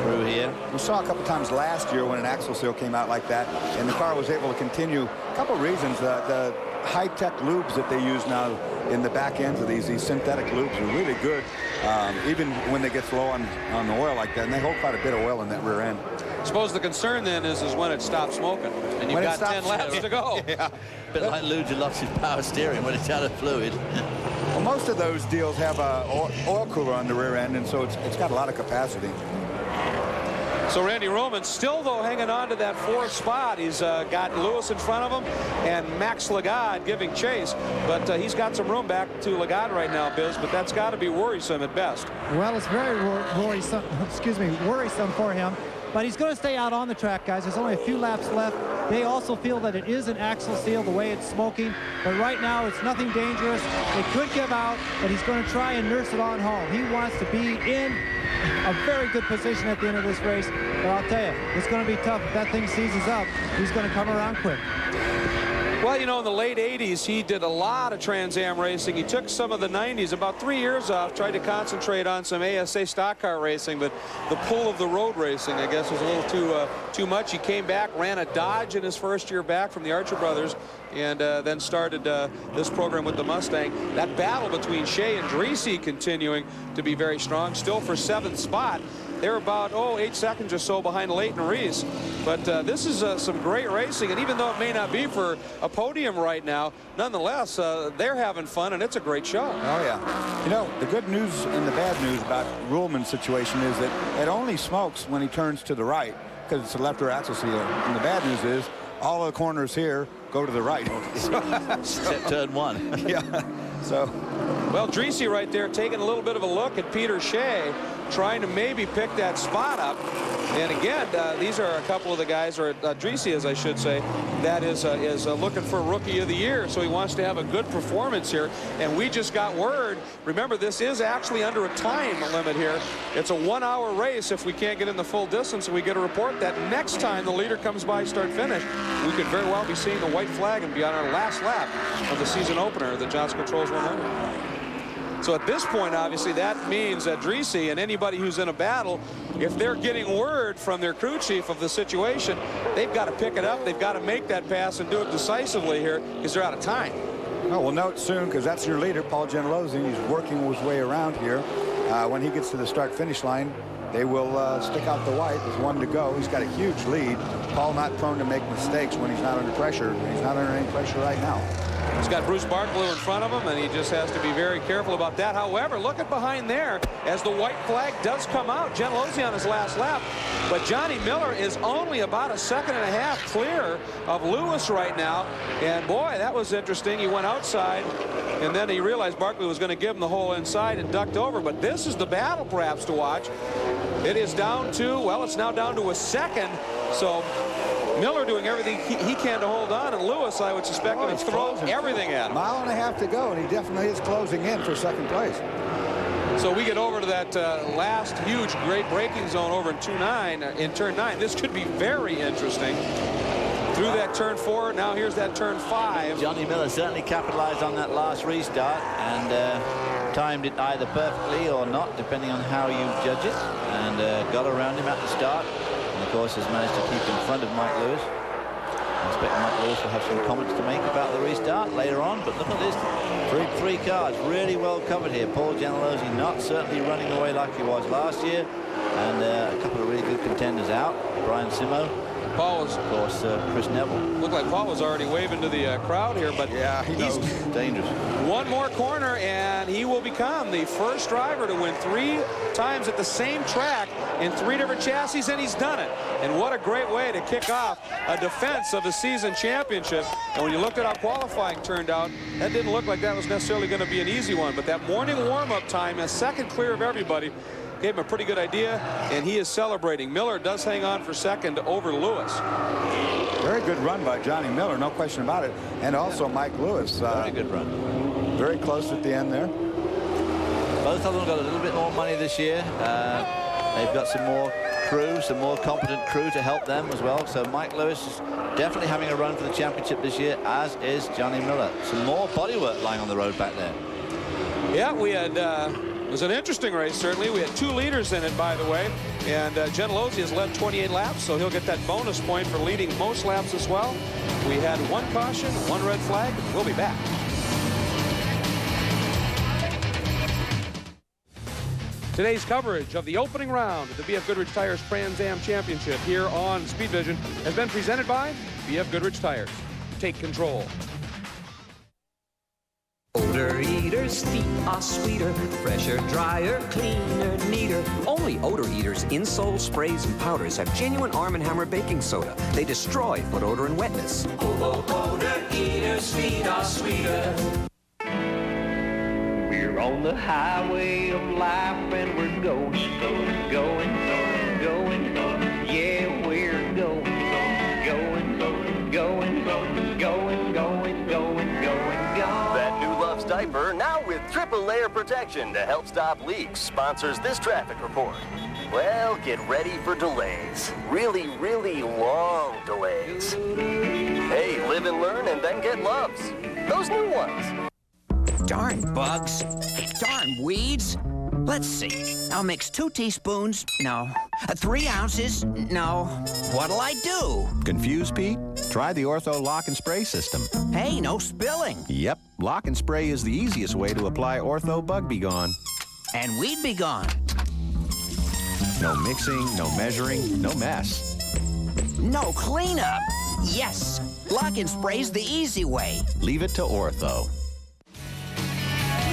through here. We saw a couple times last year when an axle seal came out like that, and the car was able to continue. A couple reasons. The high-tech lubes that they use now in the back ends of these synthetic lubes are really good, even when they get low on the oil like that, and they hold quite a bit of oil in that rear end. I suppose the concern then is when it stops smoking, and you've got 10 laps to go. Yeah. A bit like Gentilozzi's power steering when it's out of fluid. Well, most of those deals have a oil cooler on the rear end, and so it's got a lot of capacity. So Randy Roman still, though, hanging on to that 4th spot. He's got Lewis in front of him and Max Lagarde giving chase. But he's got some room back to Lagarde right now, Biz, but that's got to be worrisome at best. Well, it's very worrisome, worrisome for him. But he's going to stay out on the track, guys. There's only a few laps left. They also feel that it is an axle seal, the way it's smoking. But right now, it's nothing dangerous. It could give out, but he's going to try and nurse it on home. He wants to be in a very good position at the end of this race. But I'll tell you, it's going to be tough. If that thing seizes up, he's going to come around quick. Well, you know, in the late 80s, he did a lot of Trans Am racing. He took some of the 90s, about 3 years off, tried to concentrate on some ASA stock car racing, but the pull of the road racing, I guess, was a little too much. He came back, ran a Dodge in his first year back from the Archer brothers, and then started this program with the Mustang. That battle between Shea and Dreese continuing to be very strong, still for 7th spot. They're about, 8 seconds or so behind Leighton Reese. But this is some great racing, and even though it may not be for a podium right now, nonetheless, they're having fun, and it's a great show. Oh, yeah. You know, the good news and the bad news about Ruhlman's situation is that it only smokes when he turns to the right, because it's a left rear axle seal. And the bad news is all the corners here go to the right. Except turn 1. Yeah. So. Well, Dreese right there taking a little bit of a look at Peter Shea, trying to maybe pick that spot up. And again, these are a couple of the guys, or Dreese, as I should say, that is looking for Rookie of the Year. So he wants to have a good performance here. And we just got word. Remember, this is actually under a time limit here. It's a 1-hour race if we can't get in the full distance. And we get a report that next time the leader comes by start-finish, we could very well be seeing the white flag and be on our last lap of the season opener, the Johnson Controls 100. So at this point, obviously, that means that Dreese and anybody who's in a battle, if they're getting word from their crew chief of the situation, they've got to pick it up. They've got to make that pass and do it decisively here because they're out of time. Oh, we'll know it soon because that's your leader, Paul Gentilozzi. He's working his way around here. When he gets to the start-finish line, they will stick out the white. There's 1 to go. He's got a huge lead. Paul not prone to make mistakes when he's not under pressure. He's not under any pressure right now. He's got Bruce Barklew in front of him, and he just has to be very careful about that. However, look at behind there as the white flag does come out. Gentilozzi on his last lap, but Johnny Miller is only about 1.5 seconds clear of Lewis right now. And boy, that was interesting. He went outside, and then he realized Barklew was going to give him the whole inside and ducked over. But this is the battle, perhaps, to watch. It is down to, well, it's now down to 1 second. So Miller doing everything he can to hold on, and Lewis, I would suspect, going to throw everything at him. 1.5 miles to go, and he definitely is closing in for 2nd place. So we get over to that last huge great braking zone over in turn 9. This could be very interesting. Through that turn 4, now here's that turn 5. Johnny Miller certainly capitalized on that last restart and timed it either perfectly or not, depending on how you judge it, and got around him at the start. And of course has managed to keep in front of Mike Lewis. I expect Mike Lewis will have some comments to make about the restart later on, but look at this. Three cars really well covered here. Paul Gentilozzi not certainly running away like he was last year, and a couple of really good contenders out. Brian Simo. Paul was, of course, Chris Neville. Looked like Paul was already waving to the crowd here, but yeah, he's dangerous. 1 more corner, and he will become the first driver to win 3 times at the same track in 3 different chassis, and he's done it. And what a great way to kick off a defense of a season championship. And when you looked at how qualifying turned out, that didn't look like that was necessarily going to be an easy one. But that morning warm-up time, a second clear of everybody, gave him a pretty good idea, and he is celebrating. Miller does hang on for 2nd over Lewis. Very good run by Johnny Miller, no question about it. And also Mike Lewis. Very good run. Very close at the end there. Both of them got a little bit more money this year. They've got some more crew, some more competent crew to help them as well. So Mike Lewis is definitely having a run for the championship this year, as is Johnny Miller. Some more bodywork lying on the road back there. Yeah, we had was an interesting race, certainly. We had 2 leaders in it, by the way, and Gentilozzi has led 28 laps, so he'll get that bonus point for leading most laps as well. We had 1 caution, 1 red flag. We'll be back. Today's coverage of the opening round of the B.F. Goodrich Tires Trans Am Championship here on Speed Vision has been presented by B.F. Goodrich Tires. Take control. Odor Eaters' feet are sweeter, fresher, drier, cleaner, neater. Only Odor Eaters insole sprays and powders have genuine Arm & Hammer baking soda. They destroy foot odor and wetness. Odor Eaters' feet are sweeter. We're on the highway of life and we're going. Yeah, we're going. That new Love's diaper, now with triple layer protection to help stop leaks, sponsors this traffic report. Well, get ready for delays. Really, really long delays. Hey, live and learn and then get Love's. Those new ones. Darn bugs. Darn weeds. Let's see. I'll mix 2 teaspoons. No. 3 ounces. No. What'll I do? Confused, Pete? Try the Ortho Lock and Spray system. Hey, no spilling. Yep, Lock and Spray is the easiest way to apply Ortho Bug Be Gone. And weed be gone. No mixing, no measuring, no mess. No cleanup. Yes. Lock and Spray's the easy way. Leave it to Ortho.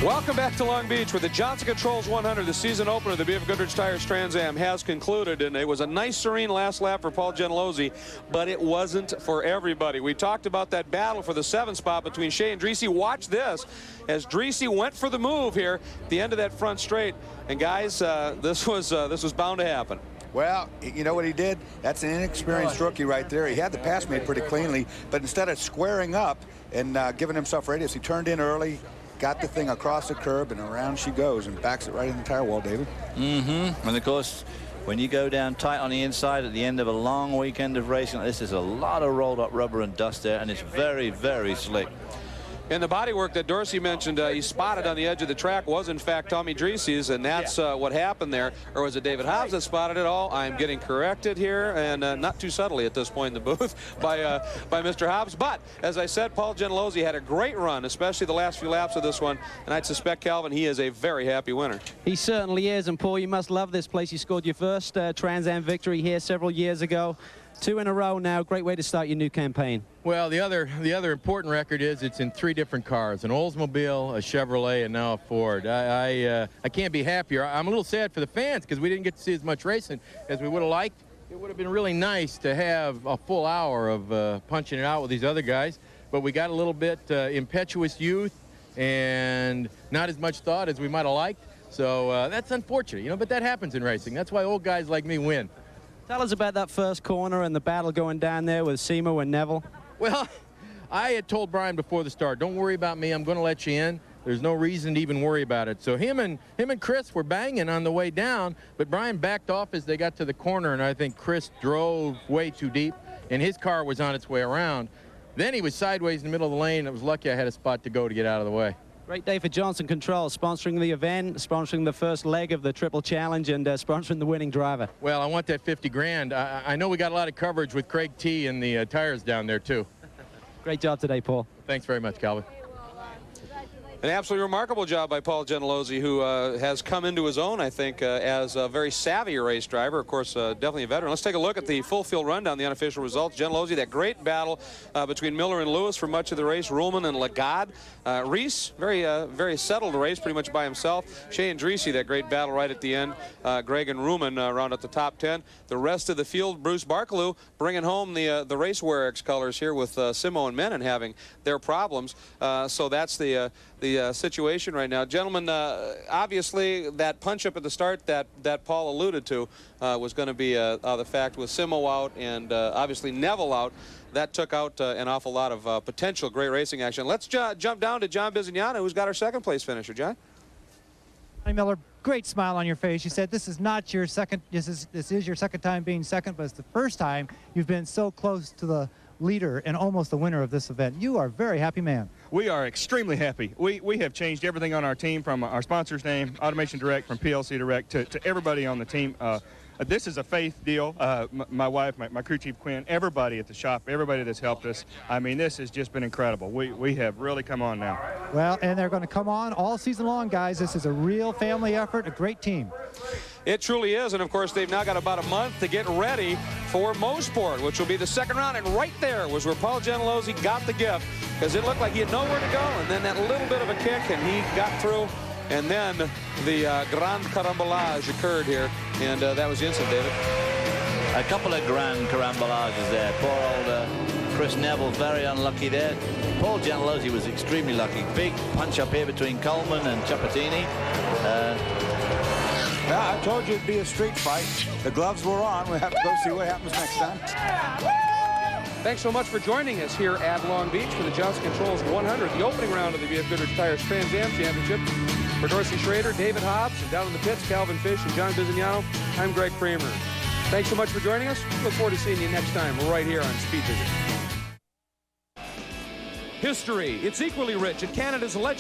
Welcome back to Long Beach, where the Johnson Controls 100, the season opener of the B.F. Goodrich Tires Trans Am, has concluded, and it was a nice, serene last lap for Paul Gentilozzi, but it wasn't for everybody. We talked about that battle for the 7th spot between Shea and Dreesy. Watch this, as Dreesy went for the move here at the end of that front straight, and guys, this was bound to happen. Well, you know what he did? That's an inexperienced rookie right there. He had the pass made pretty cleanly, but instead of squaring up and giving himself radius, he turned in early, got the thing across the curb, and around she goes and backs it right in the tire wall, David. Mm-hmm. And, of course, when you go down tight on the inside at the end of a long weekend of racing, this is a lot of rolled up rubber and dust there, and it's very, very slick. And the bodywork that Dorsey mentioned he spotted on the edge of the track was, in fact, Tommy Dreesy's, and that's what happened there. Or was it David Hobbs that spotted it all? I'm getting corrected here, and not too subtly at this point in the booth by Mr. Hobbs. But, as I said, Paul Gentilozzi had a great run, especially the last few laps of this one, and I'd suspect, Calvin, he is a very happy winner. He certainly is, and Paul, you must love this place. You scored your first Trans Am victory here several years ago. 2 in a row now. Great way to start your new campaign. Well, the other important record is it's in 3 different cars: an Oldsmobile, a Chevrolet, and now a Ford. I can't be happier. I'm a little sad for the fans because we didn't get to see as much racing as we would have liked. It would have been really nice to have a full hour of punching it out with these other guys, but we got a little bit impetuous youth and not as much thought as we might have liked. So that's unfortunate, you know, but that happens in racing. That's why old guys like me win. Tell us about that first corner and the battle going down there with Simo and Neville. Well, I had told Brian before the start, don't worry about me, I'm going to let you in. There's no reason to even worry about it. So him and Chris were banging on the way down, but Brian backed off as they got to the corner, and I think Chris drove way too deep, and his car was on its way around. Then he was sideways in the middle of the lane. I was lucky I had a spot to go to get out of the way. Great day for Johnson Controls, sponsoring the event, sponsoring the first leg of the Triple Challenge, and sponsoring the winning driver. Well, I want that 50 grand. I know we got a lot of coverage with Craig T and the tires down there, too. Great job today, Paul. Thanks very much, Calvin. An absolutely remarkable job by Paul Gentilozzi, who has come into his own, I think, as a very savvy race driver. Of course, definitely a veteran. Let's take a look at the full field rundown, the unofficial results. Gentilozzi, that great battle between Miller and Lewis for much of the race. Ruhlman and Lagarde. Reese, very settled race, pretty much by himself. Shea and Dreesy, that great battle right at the end. Greg and Ruhlman round out the top 10. The rest of the field, Bruce Barkaloo bringing home the Race Werex colors here with Simo and Menon having their problems. So that's the situation right now. Gentlemen, obviously that punch-up at the start that Paul alluded to was going to be the fact with Simo out and obviously Neville out. That took out an awful lot of potential great racing action. Let's jump down to John Bizignano, who's got our second place finisher. John? Johnny Miller, great smile on your face. You said this is not your second, this is your second time being second, but it's the first time you've been so close to the leader and almost the winner of this event. You are a very happy man. We are extremely happy. We have changed everything on our team, from our sponsor's name, Automation Direct, from PLC Direct, to everybody on the team. This is a faith deal. My wife, my crew chief Quinn, everybody at the shop, everybody that's helped us. I mean, this has just been incredible. We have really come on now. Well, and they're going to come on all season long, guys. This is a real family effort, a great team. It truly is, and of course they've now got about a month to get ready for Mosport, which will be the second round, and right there was where Paul Gentilozzi got the gift, because it looked like he had nowhere to go, and then that little bit of a kick, and he got through, and then the Grand Carambolage occurred here, and that was the incident, David. A couple of grand carambolages there. Poor old Chris Neville, very unlucky there. Paul Gentilozzi was extremely lucky. Big punch up here between Coleman and Ciappatini. Yeah, I told you it'd be a street fight. The gloves were on. We'll have to go see what happens next time. Thanks so much for joining us here at Long Beach for the Johnson Controls 100, the opening round of the B.F. Goodrich Tires Trans Am Championship. For Dorsey Schrader, David Hobbs, and down in the pits, Calvin Fish and John Bizignano, I'm Greg Kramer. Thanks so much for joining us. Look forward to seeing you next time right here on Speed Vision. History. It's equally rich at Canada's